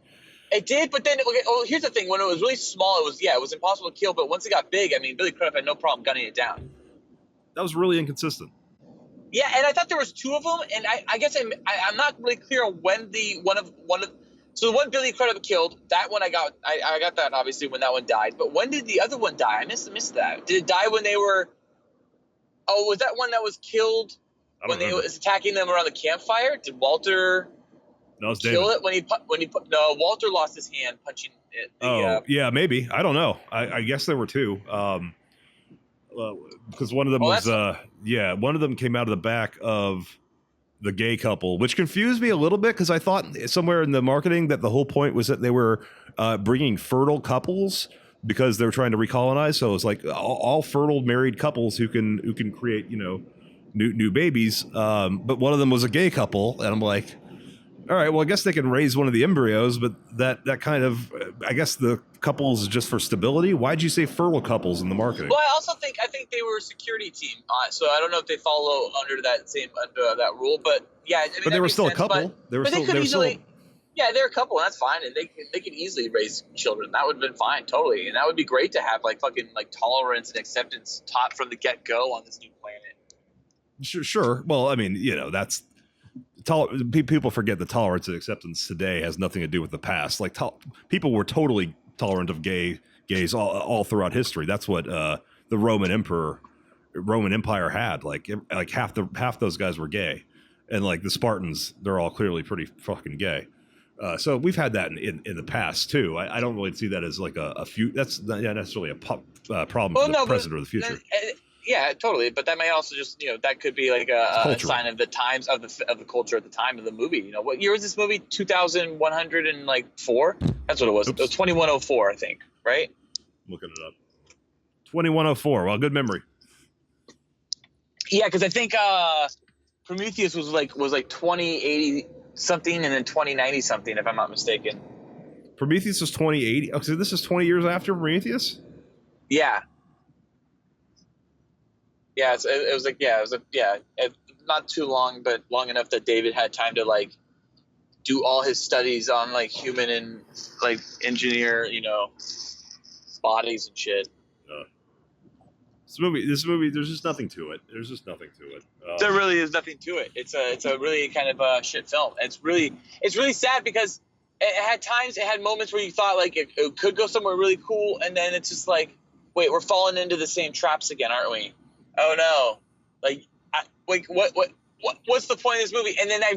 It did, but then here's the thing: when it was really small, it was impossible to kill. But once it got big, I mean, Billy Crudup had no problem gunning it down. That was really inconsistent. Yeah, and I thought there was two of them, and I guess I'm not really clear on when so the one Billy Crudup killed, that one I got that obviously when that one died. But when did the other one die? I missed that. Did it die when they were? Oh, was that one that was killed when they was attacking them around the campfire? Did Walter? No, it's kill David. it when no, Walter lost his hand punching it. Yeah, maybe. I don't know. I guess there were two. Because one of them one of them came out of the back of the gay couple, which confused me a little bit, because I thought somewhere in the marketing that the whole point was that they were bringing fertile couples because they were trying to recolonize. So it's like all fertile married couples who can create new babies. But one of them was a gay couple, and I'm like, all right, well, I guess they can raise one of the embryos, but that kind of, I guess the couples is just for stability. Why'd you say fertile couples in the marketing? Well, I think they were a security team, so I don't know if they follow under that rule, but yeah. I mean, but they were still a couple. They're a couple, and that's fine, and they could easily raise children. That would have been fine, totally, and that would be great to have tolerance and acceptance taught from the get go on this new planet. Sure. Well, I mean, that's. People forget that tolerance and acceptance today has nothing to do with the past. People were totally tolerant of gays all throughout history. That's what the Roman Empire had. Half those guys were gay, and the Spartans, they're all clearly pretty fucking gay. So we've had that in the past too. I don't really see that as a few. That's not necessarily a problem for the present or the future. Yeah, totally. But that may also just, that could be a sign of the times of the culture at the time of the movie. What year was this movie? 2104? That's what it was. Oops. It was 2104, I think. Right? Looking it up. 2104. Well, good memory. Yeah, because I think Prometheus was 2080 something, and then 2090 something, if I'm not mistaken. Prometheus was 2080. Okay, so this is 20 years after Prometheus? Yeah. Yeah, it was not too long, but long enough that David had time to do all his studies on human and engineer, bodies and shit. This movie, there's just nothing to it. There really is nothing to it. It's a really kind of a shit film. It's really sad, because it had moments where you thought it could go somewhere really cool, and then it's just wait, we're falling into the same traps again, aren't we? Oh no! What's the point of this movie? And then I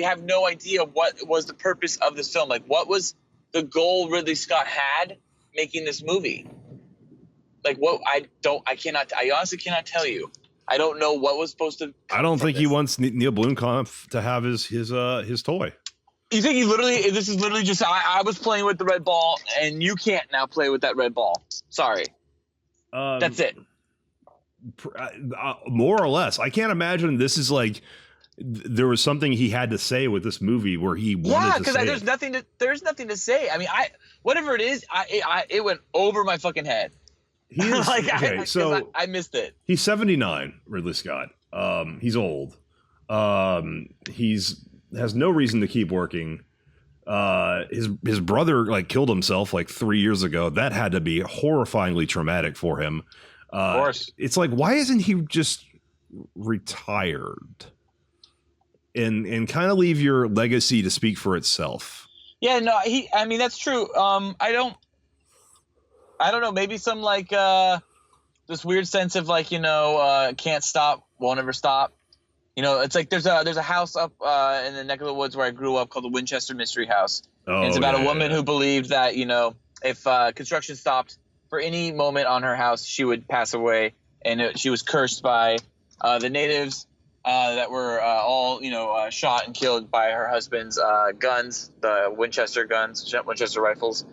have no idea what was the purpose of this film. What was the goal Ridley Scott had making this movie? I honestly cannot tell you. I don't know what was supposed to. I don't think he wants Neil Blomkamp to have his toy. You think this is literally just I was playing with the red ball, and you can't now play with that red ball. Sorry. That's it. More or less. I can't imagine this is there was something he had to say with this movie where he wanted to say there's nothing to say. I mean, whatever it is, it went over my fucking head. He is, I missed it. He's 79, Ridley Scott. He's old. Has no reason to keep working. His brother killed himself 3 years ago. That had to be horrifyingly traumatic for him. Of course. It's why isn't he just retired and kind of leave your legacy to speak for itself? Yeah, no, I mean, that's true. I I don't know, maybe some like this weird sense of like, can't stop, won't ever stop. It's like there's a house up in the neck of the woods where I grew up called the Winchester Mystery House. And it's about a woman who believed that, if construction stopped for any moment on her house, she would pass away. And she was cursed by the natives that were all, shot and killed by her husband's guns, the Winchester guns, Winchester rifles.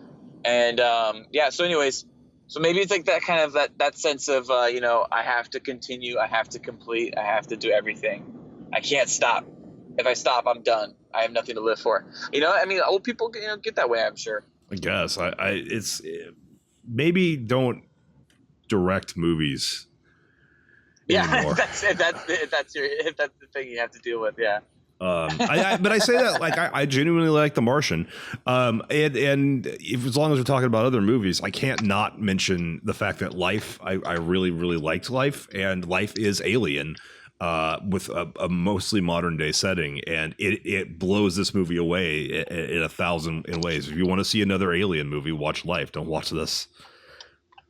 And so anyways, so maybe it's like that kind of that sense of, I have to continue, I have to complete, I have to do everything. I can't stop. If I stop, I'm done. I have nothing to live for. Old people, get that way, I'm sure. I guess it's maybe don't direct movies. Yeah, if that's the thing you have to deal with. Yeah. But I say that like I genuinely like The Martian, and if as long as we're talking about other movies, I can't not mention the fact that Life. I really really liked Life, and Life is Alien, with a mostly modern day setting, and it blows this movie away in 1,000 ways. If you want to see another Alien movie, watch Life. Don't watch this.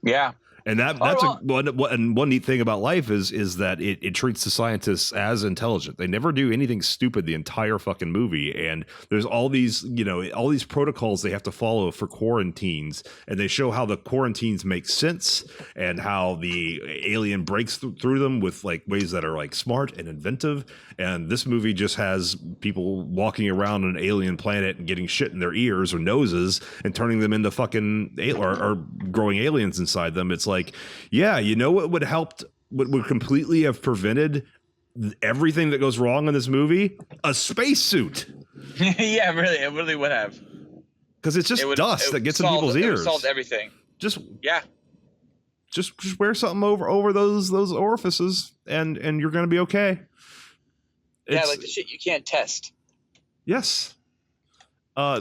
Yeah. And that's one neat thing about Life is that it treats the scientists as intelligent. They never do anything stupid the entire fucking movie. And there's all these protocols they have to follow for quarantines, and they show how the quarantines make sense and how the alien breaks through them with like ways that are like smart and inventive. And this movie just has people walking around an alien planet and getting shit in their ears or noses and turning them into fucking or growing aliens inside them. It's like, yeah, what would help? What would completely have prevented everything that goes wrong in this movie? A spacesuit. Yeah, really, it really would have. Because it's just dust that gets in people's ears. It would solve everything. Just wear something over those orifices, and you're gonna be okay. Like the shit you can't test. Yes.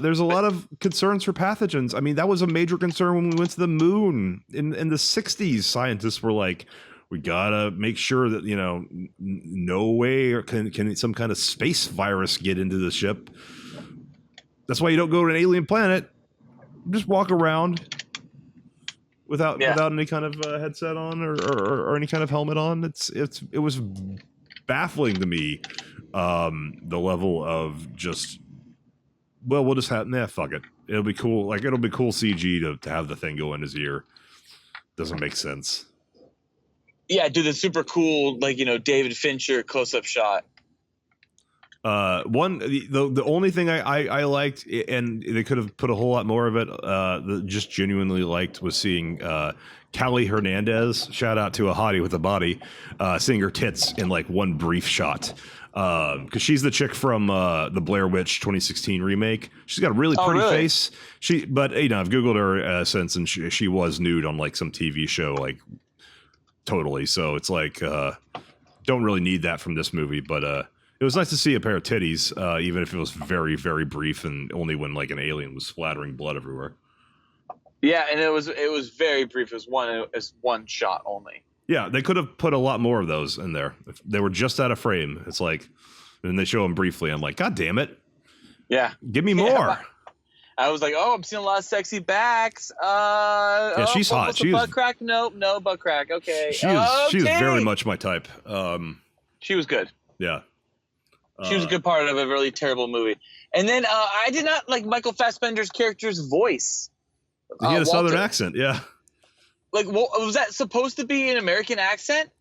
There's a lot of concerns for pathogens. I mean, that was a major concern when we went to the moon in the 60s. Scientists were like, we gotta make sure that, no way can some kind of space virus get into the ship. That's why you don't go to an alien planet. Just walk around without any kind of headset on or any kind of helmet on. It was baffling to me, the level of just. Well, we'll just have fuck it. It'll be cool. Like it'll be cool CG to have the thing go in his ear. Doesn't make sense. Yeah, do the super cool David Fincher close up shot. The only thing I liked, and they could have put a whole lot more of it. That just genuinely liked was seeing Callie Hernandez. Shout out to a hottie with a body, seeing her tits in like one brief shot. Because she's the chick from the Blair Witch 2016 remake. She's got a really pretty face. But I've googled her since, and she was nude on like some TV show, like totally. So it's like don't really need that from this movie, but it was nice to see a pair of titties, even if it was very very brief and only when like an alien was splattering blood everywhere. Yeah, and it was very brief. It was one shot only. Yeah, they could have put a lot more of those in there. If they were just out of frame. It's like, and they show them briefly. I'm like, God damn it. Yeah. Give me more. I was like, I'm seeing a lot of sexy backs. She's hot. She's butt crack. Nope, no butt crack. Okay. She is very much my type. She was good. Yeah. She was a good part of a really terrible movie. And then I did not like Michael Fassbender's character's voice. He had a southern accent. Yeah. Like, was that supposed to be an American accent?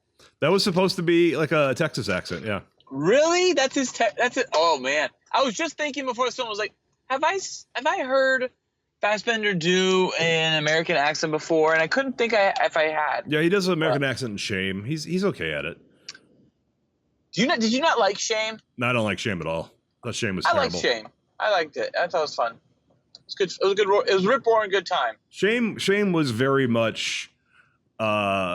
That was supposed to be like a Texas accent, yeah. Really? That's his. That's it. Oh man, I was just thinking before this film. I was like, have I heard Fassbender do an American accent before? And I couldn't think if I had. Yeah, he does an American accent in Shame. He's okay at it. Did you not like Shame? No, I don't like Shame at all. I thought Shame was terrible. I liked Shame. I liked it. I thought it was fun. It was good. It was a good. It was rip roaring good time. Shame was very much, like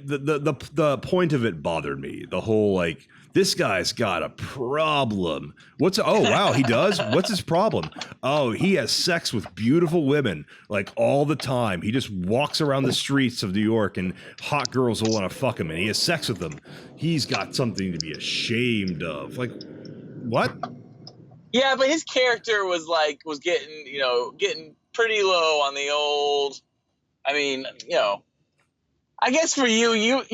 the point of it bothered me. The whole like, this guy's got a problem. Wow, he does? What's his problem? Oh, he has sex with beautiful women like all the time. He just walks around the streets of New York and hot girls will want to fuck him and he has sex with them. He's got something to be ashamed of. Like, what? Yeah, but his character was getting pretty low on the old. I mean, I guess for you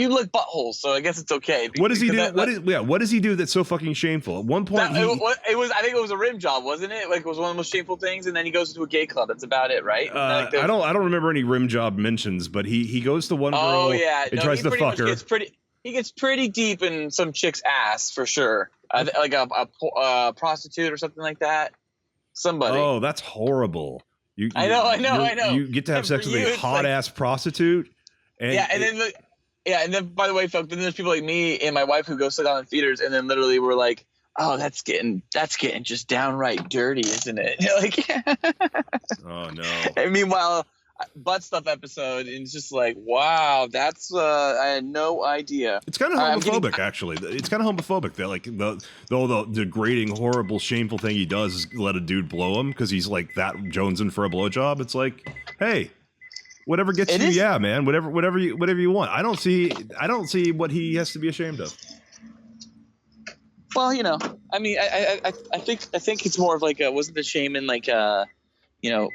look buttholes, so I guess it's okay. What does he do? What does he do that's so fucking shameful? At one point, it was. I think it was a rim job, wasn't it? Like it was one of the most shameful things, and then he goes to a gay club. That's about it, right? I don't remember any rim job mentions, but he goes to one girl and tries to fuck her. He gets pretty deep in some chick's ass for sure, like a prostitute or something like that. Somebody. Oh, that's horrible. I know. You get to have sex with a hot ass prostitute. And then by the way, folks, then there's people like me and my wife who go sit down in theaters, and then literally we're like, "Oh, that's getting just downright dirty, isn't it?" Oh no. And meanwhile, butt stuff episode, and it's just like, wow, that's I had no idea. It's kind of homophobic, actually. It's kind of homophobic that like the degrading, horrible, shameful thing he does is let a dude blow him because he's like that jonesing for a blowjob. It's like, hey. Whatever gets you, yeah, man. Whatever you want. I don't see what he has to be ashamed of. Well, I mean, I think it's more of like wasn't the shame in like the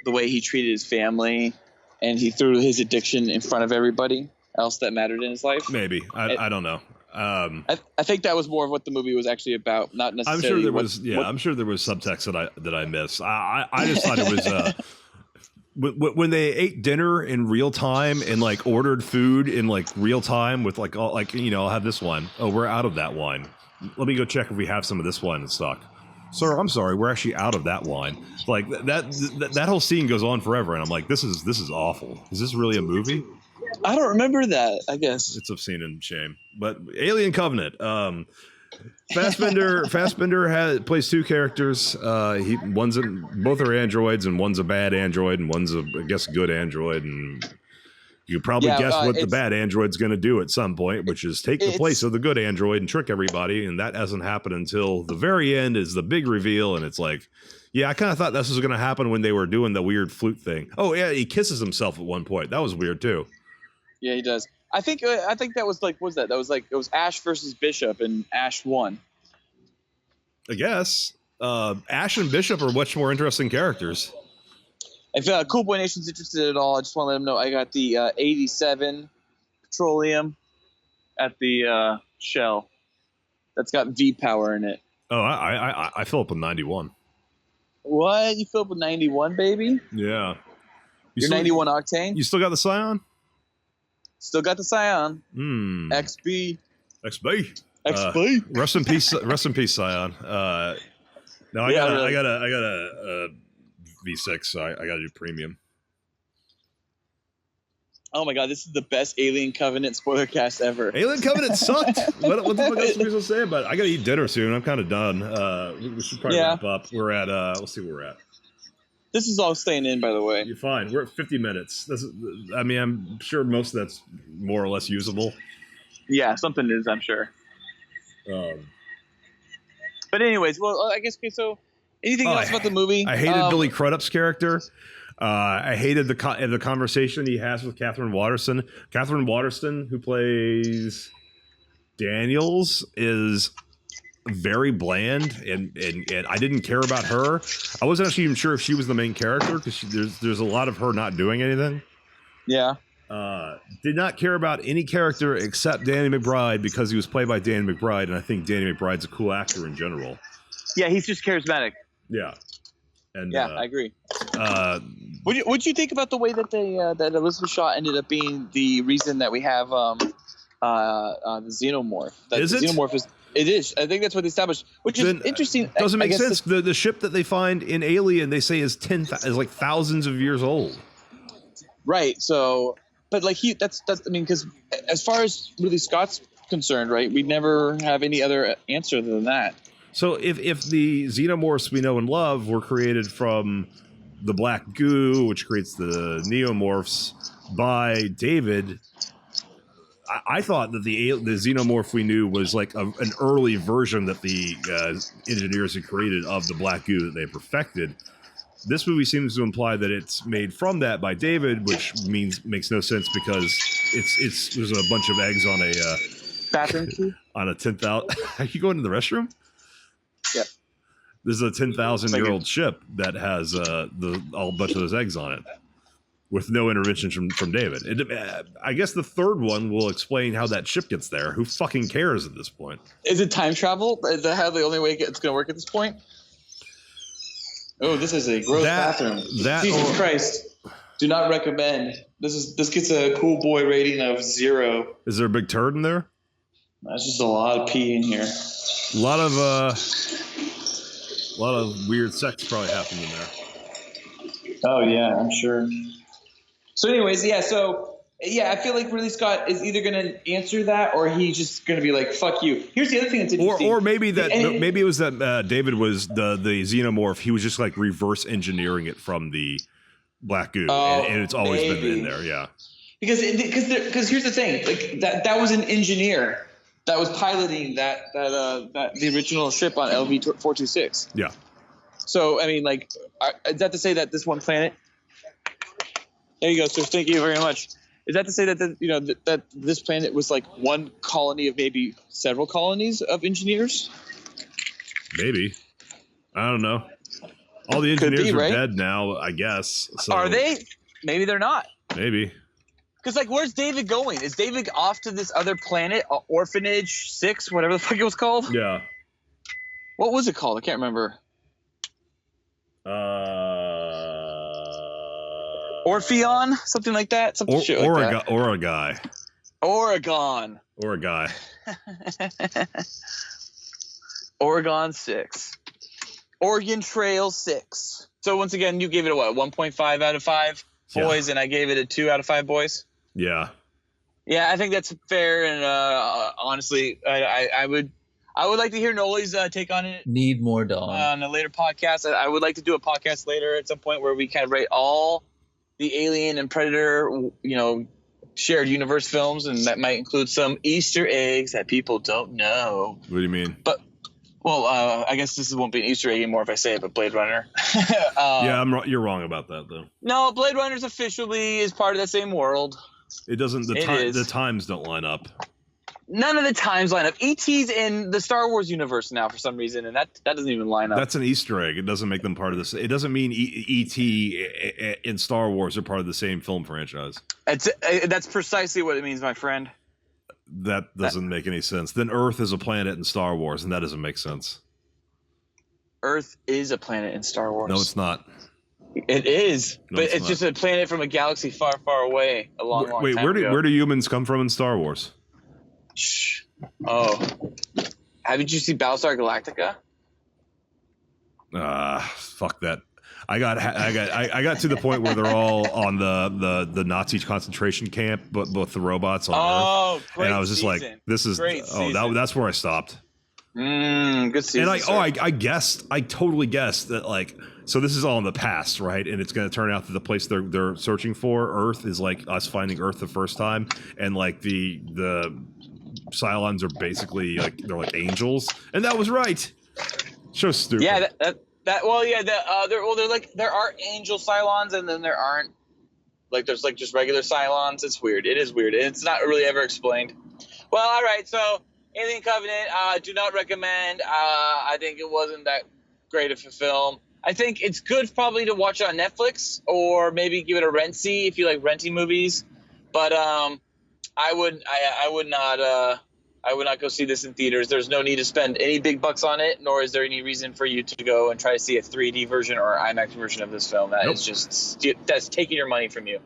way he treated his family, and he threw his addiction in front of everybody else that mattered in his life. Maybe I don't know. I think that was more of what the movie was actually about, not necessarily. I'm sure there was. I'm sure there was subtext that I missed. I just thought it was. When they ate dinner in real time and like ordered food in like real time with like all like I'll have this wine. Oh, we're out of that wine. Let me go check if we have some of this wine in stock. Sir, I'm sorry, we're actually out of that wine. Like that whole scene goes on forever, and I'm like, this is awful. Is this really a movie? I don't remember that. I guess it's obscene and shame. But Alien Covenant. Fassbender plays two characters. Both are androids, and one's a bad android, and one's I guess good android. And you probably guess what the bad android's going to do at some point, which is take the place of the good android and trick everybody. And that hasn't happened until the very end is the big reveal, and it's like, I kind of thought this was going to happen when they were doing the weird flute thing. Oh yeah, he kisses himself at one point. That was weird too. Yeah, he does. I think that was like, what was that? That was like, it was Ash versus Bishop, and Ash won. I guess Ash and Bishop are much more interesting characters. If Cool Boy Nation's interested at all, I just want to let them know I got the 87 petroleum at the Shell. That's got V power in it. Oh, I fill up with 91. What? You fill up with 91, baby? Yeah. You're 91 octane? You still got the Scion? Still got the Scion. XB. Rest in peace, Scion. No, I got a V6, so I got to do premium. Oh my god, this is the best Alien Covenant spoilercast ever. Alien Covenant sucked. What the fuck else are we supposed to say about it? I got to eat dinner soon. I'm kind of done. We should probably wrap up. We're at let's see where we're at. This is all staying in, by the way. You're fine. We're at 50 minutes. I'm sure most of that's more or less usable. Yeah, something is, I'm sure. But anyways, well, I guess, okay, so anything else about the movie? I hated Billy Crudup's character. I hated the conversation he has with Catherine Waterston. Catherine Waterston, who plays Daniels, is very bland, and I didn't care about her. I wasn't actually even sure if she was the main character because there's a lot of her not doing anything. Yeah. Did not care about any character except Danny McBride because he was played by Danny McBride, and I think Danny McBride's a cool actor in general. Yeah, he's just charismatic. Yeah. And I agree. What'd you think about the way that that Elizabeth Shaw ended up being the reason that we have the xenomorph? Is it? Xenomorph it is. I think that's what they established, which is interesting. Doesn't make sense. The ship that they find in Alien, they say is like thousands of years old. Right. So, but like that's I mean, because as far as Ridley Scott's concerned, right, we never have any other answer than that. So if the xenomorphs we know and love were created from the black goo, which creates the neomorphs, by David, I thought that the xenomorph we knew was like an early version that the engineers had created of the black goo that they perfected. This movie seems to imply that it's made from that by David, which makes no sense because there's a bunch of eggs on a bathroom key? On a 10,000. Are you going to the restroom? Yeah. This is a 10,000-year-old ship that has a bunch of those eggs on it, with no intervention from David. I guess the third one will explain how that ship gets there. Who fucking cares at this point? Is it time travel? Is that how the only way it's going to work at this point? Oh, this is a gross bathroom. Jesus Christ. Do not recommend. This gets a cool boy rating of 0. Is there a big turd in there? That's just a lot of pee in here. A lot of weird sex probably happened in there. Oh yeah, I'm sure. So anyways, I feel like Ridley Scott is either going to answer that or he's just going to be like, fuck you. Here's the other thing that's interesting. Or maybe maybe it was that David was the xenomorph. He was just like reverse engineering it from the black goo, and it's always been in there. Yeah. Because here's the thing, like that was an engineer that was piloting that the original ship on LV-426. Yeah. So I mean, like, is that to say that this one planet? There you go, sir. Thank you very much. Is that to say that that this planet was like one colony of maybe several colonies of engineers? Maybe. I don't know. All the engineers are dead now, I guess. So are they? Maybe they're not. Maybe. Because, like, where's David going? Is David off to this other planet, Orphanage 6, whatever the fuck it was called? Yeah. What was it called? I can't remember. Orpheon? Something like that? Oregon. Oregon 6. Oregon Trail 6. So, once again, you gave it a what? 1.5 out of 5 boys, and I gave it a 2 out of 5 boys? Yeah. Yeah, I think that's fair, and honestly, I would like to hear Noli's take on it. Need more dog. On a later podcast. I would like to do a podcast later at some point where we kind of rate all the Alien and Predator, shared universe films, and that might include some Easter eggs that people don't know. What do you mean? I guess this won't be an Easter egg anymore if I say it, but Blade Runner. You're wrong about that, though. No, Blade Runner's officially is part of the same world. It doesn't. The times don't line up. None of the times line up. E.T.'s in the Star Wars universe now for some reason, and that doesn't even line up. That's an Easter egg. It doesn't make them part of this. It doesn't mean E.T. and Star Wars are part of the same film franchise. That's precisely what it means, my friend. That doesn't make any sense. Then Earth is a planet in Star Wars, and that doesn't make sense. Earth is a planet in Star Wars. No, it's not. It is, but it's just a planet from a galaxy far, far away. A long time ago. Where do humans come from in Star Wars? Shh. Oh, haven't you seen Battlestar Galactica? Fuck that. I got to the point where they're all on the Nazi concentration camp, but both the robots on Earth. Great and I was just season. like, this is that's where I stopped. Good season. And I totally guessed that, like, so this is all in the past, right? And it's going to turn out that the place they're searching for, Earth, is like us finding Earth the first time, and like the Cylons are basically like they're like angels, and that was right. So stupid. Yeah, there are angel Cylons, and then there aren't. Like, there's like just regular Cylons. It's weird. It is weird, and it's not really ever explained. Well, all right. So, Alien Covenant, do not recommend. I think it wasn't that great of a film. I think it's good probably to watch it on Netflix, or maybe give it a rent-see if you like renting movies. But I would not go see this in theaters. There's no need to spend any big bucks on it, nor is there any reason for you to go and try to see a 3D version or IMAX version of this film. That is just that's taking your money from you.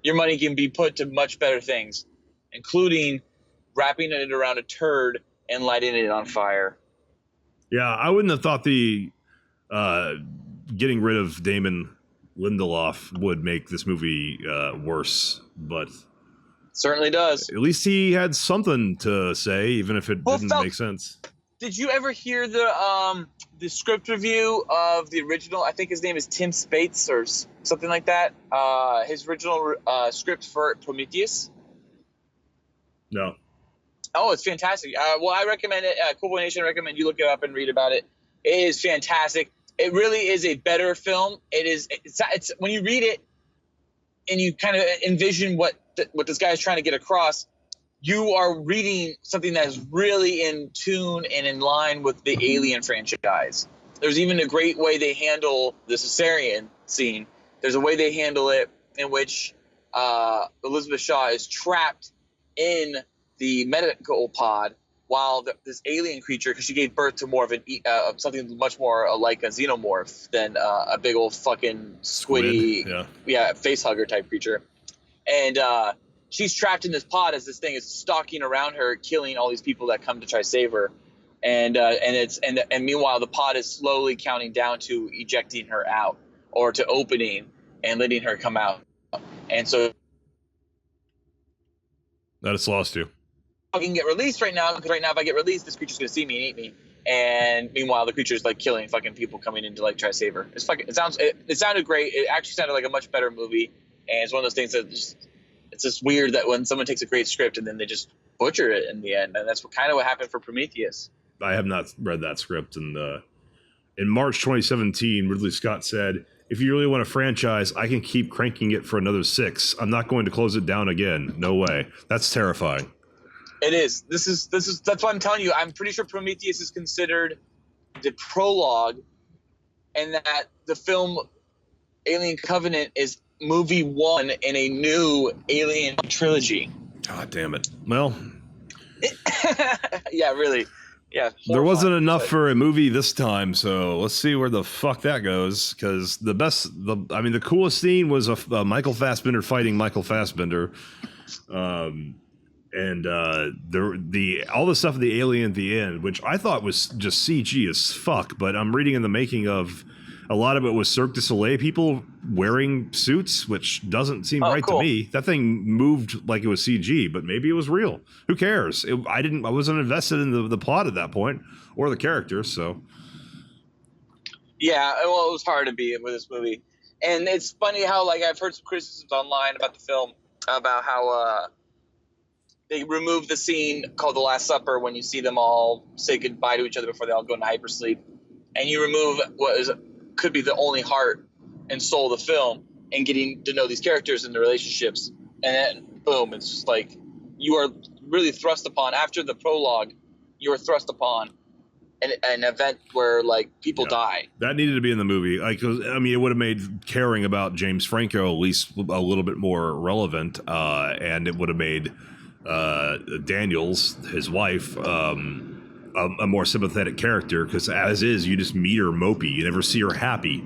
Your money can be put to much better things, including wrapping it around a turd and lighting it on fire. Yeah, I wouldn't have thought the getting rid of Damon Lindelof would make this movie worse, but certainly does. At least he had something to say, even if it didn't make sense. Did you ever hear the script review of the original? I think his name is Tim Spates or something like that. His original script for Prometheus. No. Oh, it's fantastic. Well, I recommend it. Cool Boy Nation, I recommend you look it up and read about it. It is fantastic. It really is a better film. It's when you read it and you kind of envision what this guy is trying to get across, you are reading something that is really in tune and in line with the Alien franchise. there's even a great way they handle the cesarean scene. There's a way they handle it in which Elizabeth Shaw is trapped in the medical pod while this alien creature, because she gave birth to more of something much more like a xenomorph than a big old fucking squiddy, face hugger type creature. And she's trapped in this pod as this thing is stalking around her, killing all these people that come to try to save her. And meanwhile, the pod is slowly counting down to ejecting her out, or to opening and letting her come out. And so that it's lost you. I can get released right now, because right now if I get released, this creature's gonna see me and eat me. And meanwhile, the creature's like killing fucking people coming in to like try to save her. It sounded great. It actually sounded like a much better movie. And it's one of those things that it's just weird that when someone takes a great script and then they just butcher it in the end. And that's what happened for Prometheus. I have not read that script. And in March 2017, Ridley Scott said, "If you really want a franchise, I can keep cranking it for another 6. I'm not going to close it down again. No way." That's terrifying. It is. That's why I'm telling you. I'm pretty sure Prometheus is considered the prologue, and that the film Alien Covenant is movie 1 in a new Alien trilogy. God damn it. Well, yeah, really. Yeah. There wasn't enough for a movie this time, so let's see where the fuck that goes. Because the coolest scene was Michael Fassbender fighting Michael Fassbender. And all the stuff of the alien at the end, which I thought was just CG as fuck, but I'm reading in the making of a lot of it was Cirque du Soleil people wearing suits, which doesn't seem right to me. That thing moved like it was CG, but maybe it was real. Who cares? I wasn't invested in the plot at that point or the characters, so. Yeah, well, it was hard to be with this movie. And it's funny how, like, I've heard some criticisms online about the film, about how they removed the scene called The Last Supper when you see them all say goodbye to each other before they all go into hypersleep. And you remove could be the only heart and soul of the film, and getting to know these characters and their relationships. And then, boom, it's just like you are really thrust upon, after the prologue, you are thrust upon an event where, like, people die. That needed to be in the movie. Like, it would have made caring about James Franco at least a little bit more relevant, and it would have made Daniels, his wife, a more sympathetic character, because as is, you just meet her mopey. You never see her happy.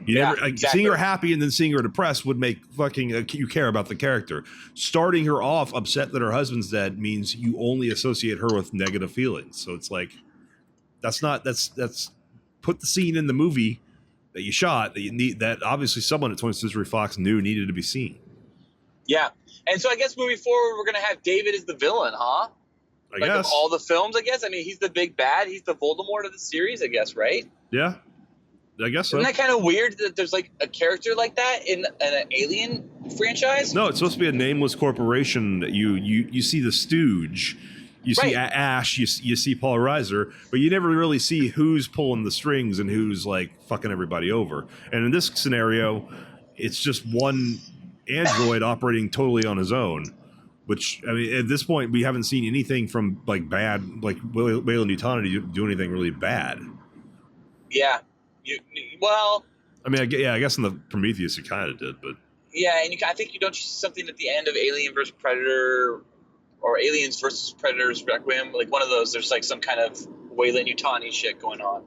Exactly. Seeing her happy and then seeing her depressed would make fucking you care about the character. Starting her off upset that her husband's dead means you only associate her with negative feelings. So it's like, that's put the scene in the movie that you shot that you need, that obviously someone at 20th Century Fox knew needed to be seen. Yeah. And so I guess moving forward, we're going to have David as the villain, huh? I guess. Of all the films, I guess. I mean, he's the big bad. He's the Voldemort of the series, I guess, right? Yeah. I guess so. Isn't that kind of weird that there's like a character like that in an Alien franchise? No, it's supposed to be a nameless corporation that you see the Stooge, you see Ash, you see Paul Reiser, but you never really see who's pulling the strings and who's like fucking everybody over. And in this scenario, it's just one android operating totally on his own. Which, I mean, at this point, we haven't seen anything from like bad, like Weyland-Yutani do anything really bad. Yeah. I guess in the Prometheus you kind of did, but yeah, and I think you don't see something at the end of Alien vs. Predator or Aliens vs. Predators Requiem, like one of those. There's like some kind of Weyland-Yutani shit going on,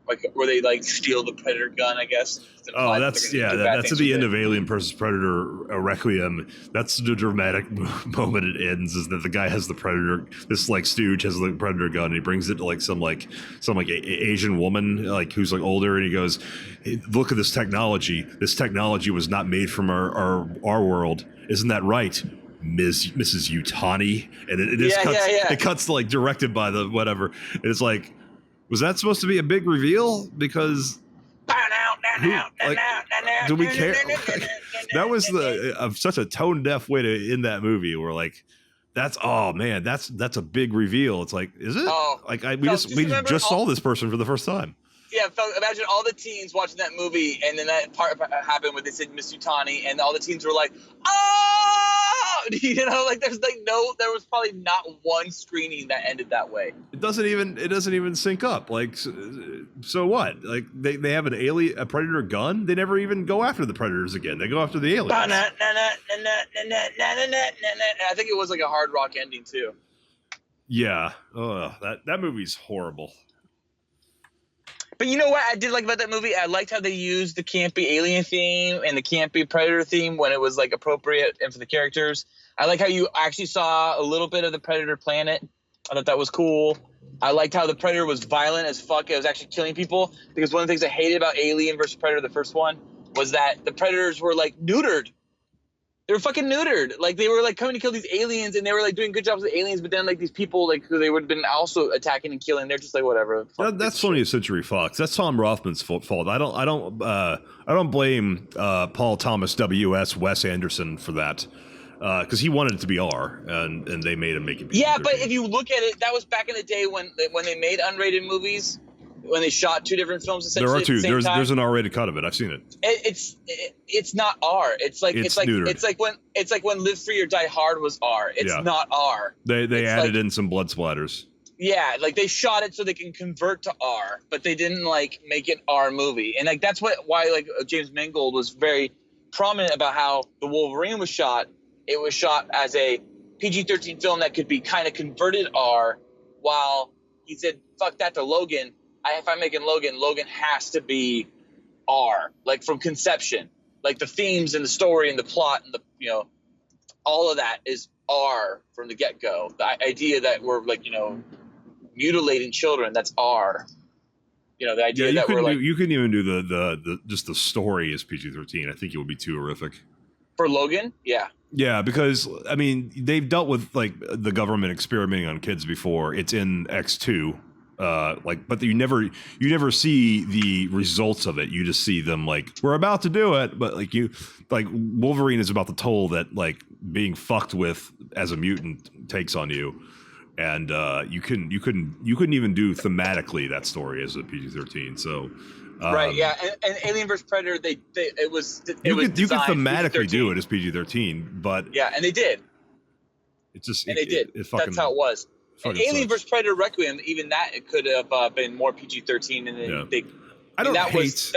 like where they like steal the Predator gun, I guess. Oh, that's at the end of Alien vs. Predator Requiem. That's the dramatic moment it ends, is that the guy has the Predator, this like Stooge has the Predator gun, and he brings it to like some Asian woman like who's like older, and he goes, "Hey, look at this technology. This technology was not made from our world. Isn't that right, Mrs. Yutani?" And it cuts to like directed by the whatever. And it's like, was that supposed to be a big reveal? Because do we care? That was such a tone deaf way to end that movie. Where like, that's a big reveal. It's like, is it? Oh, like we just saw this person for the first time. Yeah, imagine all the teens watching that movie, and then that part happened when they said Miss Yutani, and all the teens were like, "Oh!" There was probably not one screening that ended that way. It doesn't even sync up. Like, so what? Like they have a predator gun. They never even go after the predators again. They go after the aliens. I think it was like a hard rock ending too. Yeah. That movie's horrible. But you know what I did like about that movie? I liked how they used the campy alien theme and the campy predator theme when it was like appropriate and for the characters. I like how you actually saw a little bit of the predator planet. I thought that was cool. I liked how the predator was violent as fuck. It was actually killing people, because one of the things I hated about Alien versus Predator, the first one, was that the predators were like neutered. They were fucking neutered. Like they were like coming to kill these aliens, and they were like doing good jobs with aliens, but then like these people like who they would have been also attacking and killing, they're just like whatever. That's 20th Century Fox. That's Tom Rothman's fault. I don't blame Paul Thomas W.S. Wes Anderson for that, because he wanted it to be R, and they made him make it. Yeah, but if you look at it, that was back in the day when they made unrated movies. When they shot two different films essentially. There are two. At the same time. There's an R-rated cut of it. I've seen it. It's not R. It's like when Live Free or Die Hard was R. It's not R. They added in some blood splatters. Yeah, like they shot it so they can convert to R, but they didn't like make it R movie. And like that's why like James Mangold was very prominent about how the Wolverine was shot. It was shot as a PG-13 film that could be kind of converted R, while he said, "Fuck that" to Logan. If I'm making Logan has to be R, like from conception, like the themes and the story and the plot and the all of that is R from the get go. The idea that we're like mutilating children, that's R. The idea that we're like you couldn't even do the just the story as PG-13. I think it would be too horrific for Logan. Yeah, because I mean they've dealt with like the government experimenting on kids before. It's in X2. But you never see the results of it. You just see them like, we're about to do it, but like Wolverine is about the toll that like being fucked with as a mutant takes on you, and you couldn't even do thematically that story as a PG-13. So right, yeah, and Alien vs Predator, you could thematically PG-13. do it as PG-13, but yeah, and they did. It's just and they did. That's how it was. And Alien vs Predator Requiem, even that it could have been more PG-13, and then I don't hate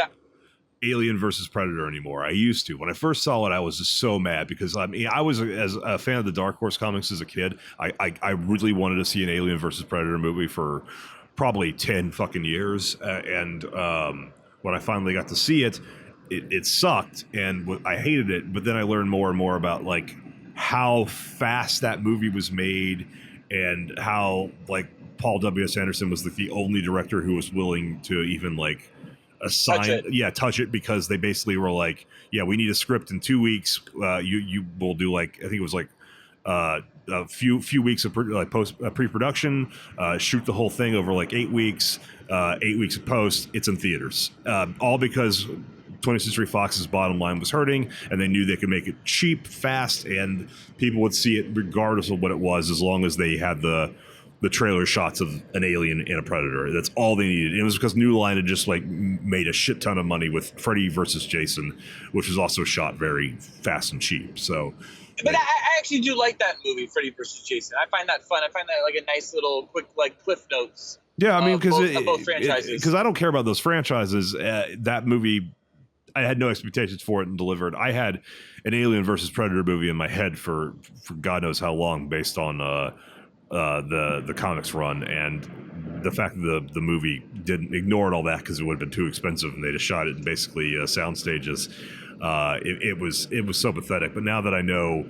Alien versus Predator anymore. I used to. When I first saw it, I was just so mad because I was as a fan of the Dark Horse comics as a kid. I really wanted to see an Alien versus Predator movie for probably 10 fucking years, and when I finally got to see it, it sucked, and I hated it. But then I learned more and more about like how fast that movie was made. And how like Paul W.S. Anderson was like the only director who was willing to even like touch it, because they basically were like, yeah, we need a script in 2 weeks. You will do like, I think it was like a few weeks of pre-production, shoot the whole thing over like 8 weeks, 8 weeks of post. It's in theaters, all because 20th Century Fox's bottom line was hurting, and they knew they could make it cheap, fast, and people would see it regardless of what it was, as long as they had the trailer shots of an alien and a predator. That's all they needed. It was because New Line had just like made a shit ton of money with Freddy versus Jason, which was also shot very fast and cheap. So, but I actually do like that movie, Freddy versus Jason. I find that fun. I find that like a nice little quick like cliff notes. Yeah, I mean, because both franchises. Because I don't care about those franchises. That movie, I had no expectations for it and delivered. I had an Alien versus Predator movie in my head for God knows how long, based on the comics run, and the fact that the movie ignored all that because it would have been too expensive, and they just shot it in basically sound stages. It was so pathetic. But now that I know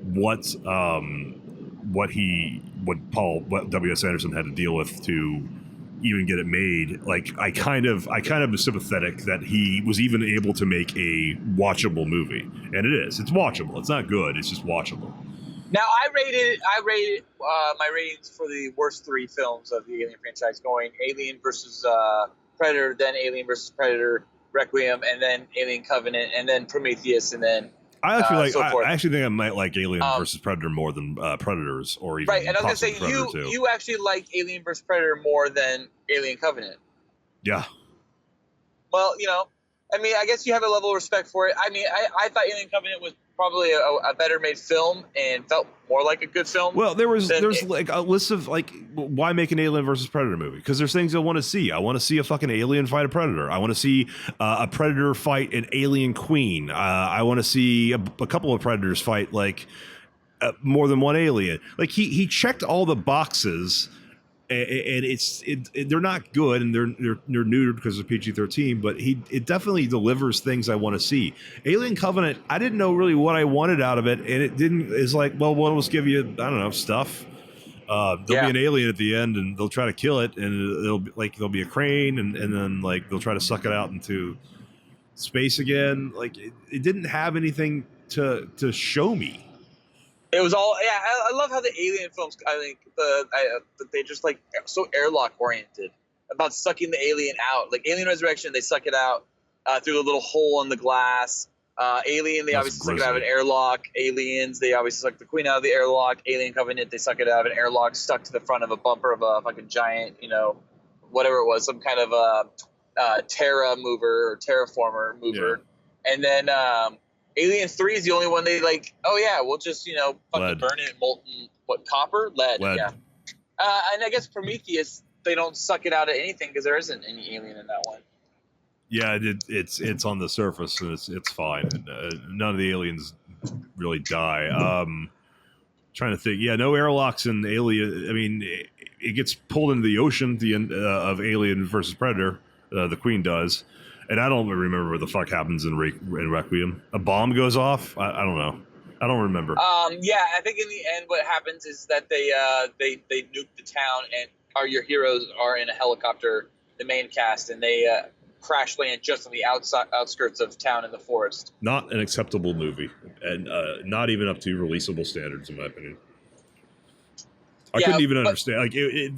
what Paul W.S. Anderson had to deal with to even get it made, like I kind of am sympathetic that he was even able to make a watchable movie, and it's watchable. It's not good. It's just watchable. Now I rated my ratings for the worst three films of the Alien franchise, going Alien versus Predator, then Alien versus Predator Requiem, and then Alien Covenant, and then Prometheus, and then I actually think I might like Alien versus Predator more than Predators, or even right. And I was gonna say you actually like Alien versus Predator more than Alien Covenant. Yeah. Well, I mean, I guess you have a level of respect for it. I mean, I thought Alien Covenant was probably a better made film and felt more like a good film. Well, there's like a list of like, why make an Alien versus Predator movie? Because there's things I want to see. I want to see a fucking alien fight a predator. I want to see a predator fight an alien queen. I want to see a couple of predators fight like more than one alien. Like he checked all the boxes. And they're not good, and they're neutered because of PG-13. But it definitely delivers things I want to see. Alien Covenant, I didn't know really what I wanted out of it, and it didn't. It's like, well, we'll just give you, I don't know, stuff. There'll be an alien at the end, and they'll try to kill it, and there'll be a crane, and then like they'll try to suck it out into space again. Like it didn't have anything to show me. It was all, yeah. I love how the Alien films, I think they just like so airlock oriented about sucking the alien out. Like Alien Resurrection, they suck it out through a little hole in the glass. Alien, they obviously suck it out of an airlock. Aliens, they obviously suck the queen out of the airlock. Alien Covenant, they suck it out of an airlock stuck to the front of a bumper of a fucking giant, whatever it was, some kind of a Terra mover or terraformer mover. Yeah. And then Alien 3 is the only one they like, oh yeah, we'll just, fucking burn it in molten, copper? Lead. Yeah. And I guess Prometheus, they don't suck it out of anything because there isn't any alien in that one. Yeah, it's on the surface, and it's fine. None of the aliens really die. Trying to think. Yeah, no airlocks in Alien. I mean, it gets pulled into the ocean at the end of Alien versus Predator. The Queen does. And I don't remember what the fuck happens in Requiem. A bomb goes off? I don't know. I don't remember. Yeah, I think in the end what happens is that they nuke the town, and your heroes are in a helicopter, the main cast, and they crash land just on the outskirts of town in the forest. Not an acceptable movie, and not even up to releasable standards, in my opinion. I couldn't even understand.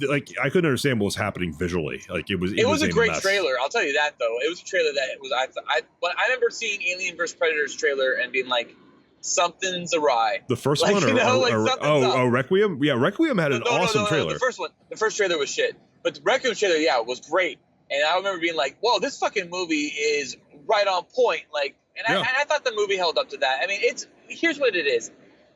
Like, I couldn't understand what was happening visually. Like, it was a great trailer. I'll tell you that, though. It was a trailer that was. I remember seeing Alien vs Predator's trailer and being like, something's awry. The first one, or Requiem? Yeah, Requiem had an awesome trailer. The first trailer was shit, but the Requiem trailer, was great. And I remember being like, whoa, this fucking movie is right on point. Like, and I thought the movie held up to that. I mean, here's what it is.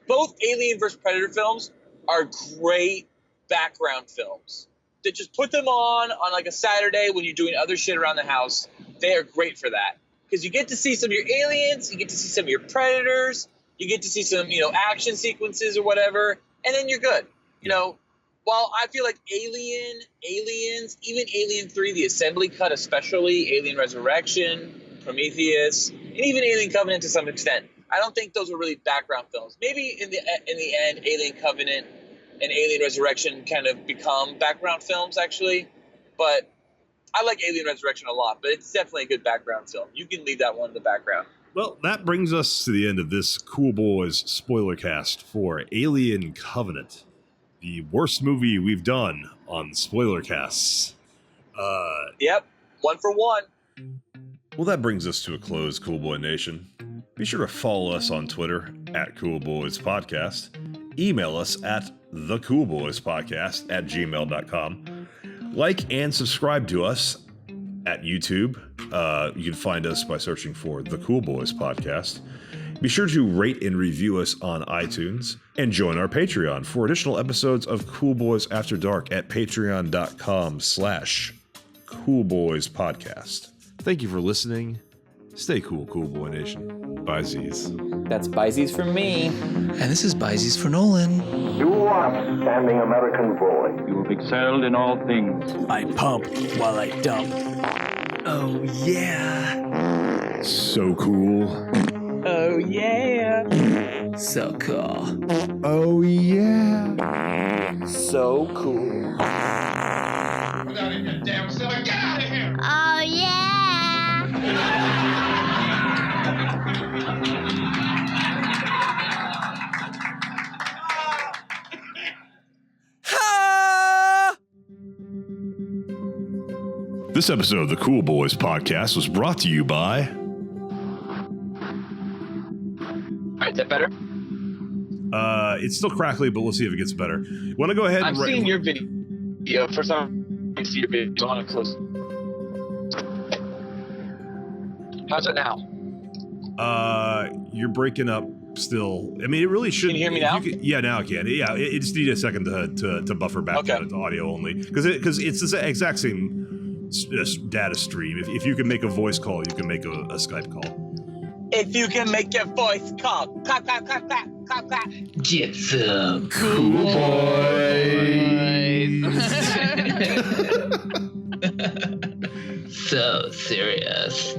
Both Alien vs Predator films are great background films. To just put them on like a Saturday when you're doing other shit around the house, they are great for that. Because you get to see some of your aliens, you get to see some of your predators, you get to see some, action sequences or whatever, and then you're good. While I feel like Aliens, even Alien 3, the Assembly Cut especially, Alien Resurrection, Prometheus, and even Alien Covenant to some extent, I don't think those were really background films. Maybe in the end, Alien Covenant and Alien Resurrection kind of become background films, actually. But I like Alien Resurrection a lot, but it's definitely a good background film. You can leave that one in the background. Well, that brings us to the end of this Cool Boys Spoilercast for Alien Covenant, the worst movie we've done on Spoilercasts. Yep, 1 for 1. Well, that brings us to a close, Cool Boy Nation. Be sure to follow us on Twitter @CoolBoysPodcast. Email us at thecoolboyspodcast@gmail.com. Like and subscribe to us at YouTube. You can find us by searching for The Cool Boys Podcast. Be sure to rate and review us on iTunes and join our Patreon for additional episodes of Cool Boys After Dark at patreon.com/CoolBoysPodcast. Thank you for listening. Stay cool, Cool Boy Nation. Bye, Z's. That's Byzies for me. And this is Byzies for Nolan. You are outstanding American boy. You have excelled in all things. I pump while I dump. Oh, yeah. So cool. Oh, yeah. So cool. Oh, yeah. So cool. Without even a damn self, get out of here! Oh, yeah. This episode of the Cool Boys Podcast was brought to you by... All right, is that better? It's still crackly, but we'll see if it gets better. Want to go ahead I'm and... seeing your video. For some reason, I see your video on it close. How's it now? You're breaking up still. I mean, it really should. Can you hear me now? Yeah, now I can. Yeah, it just needs a second to buffer back down to audio only because it's the exact same data stream. If you can make a voice call, you can make a Skype call. If you can make your voice call, clap, clap, clap, clap, clap, clap. Get some cool boys. So serious.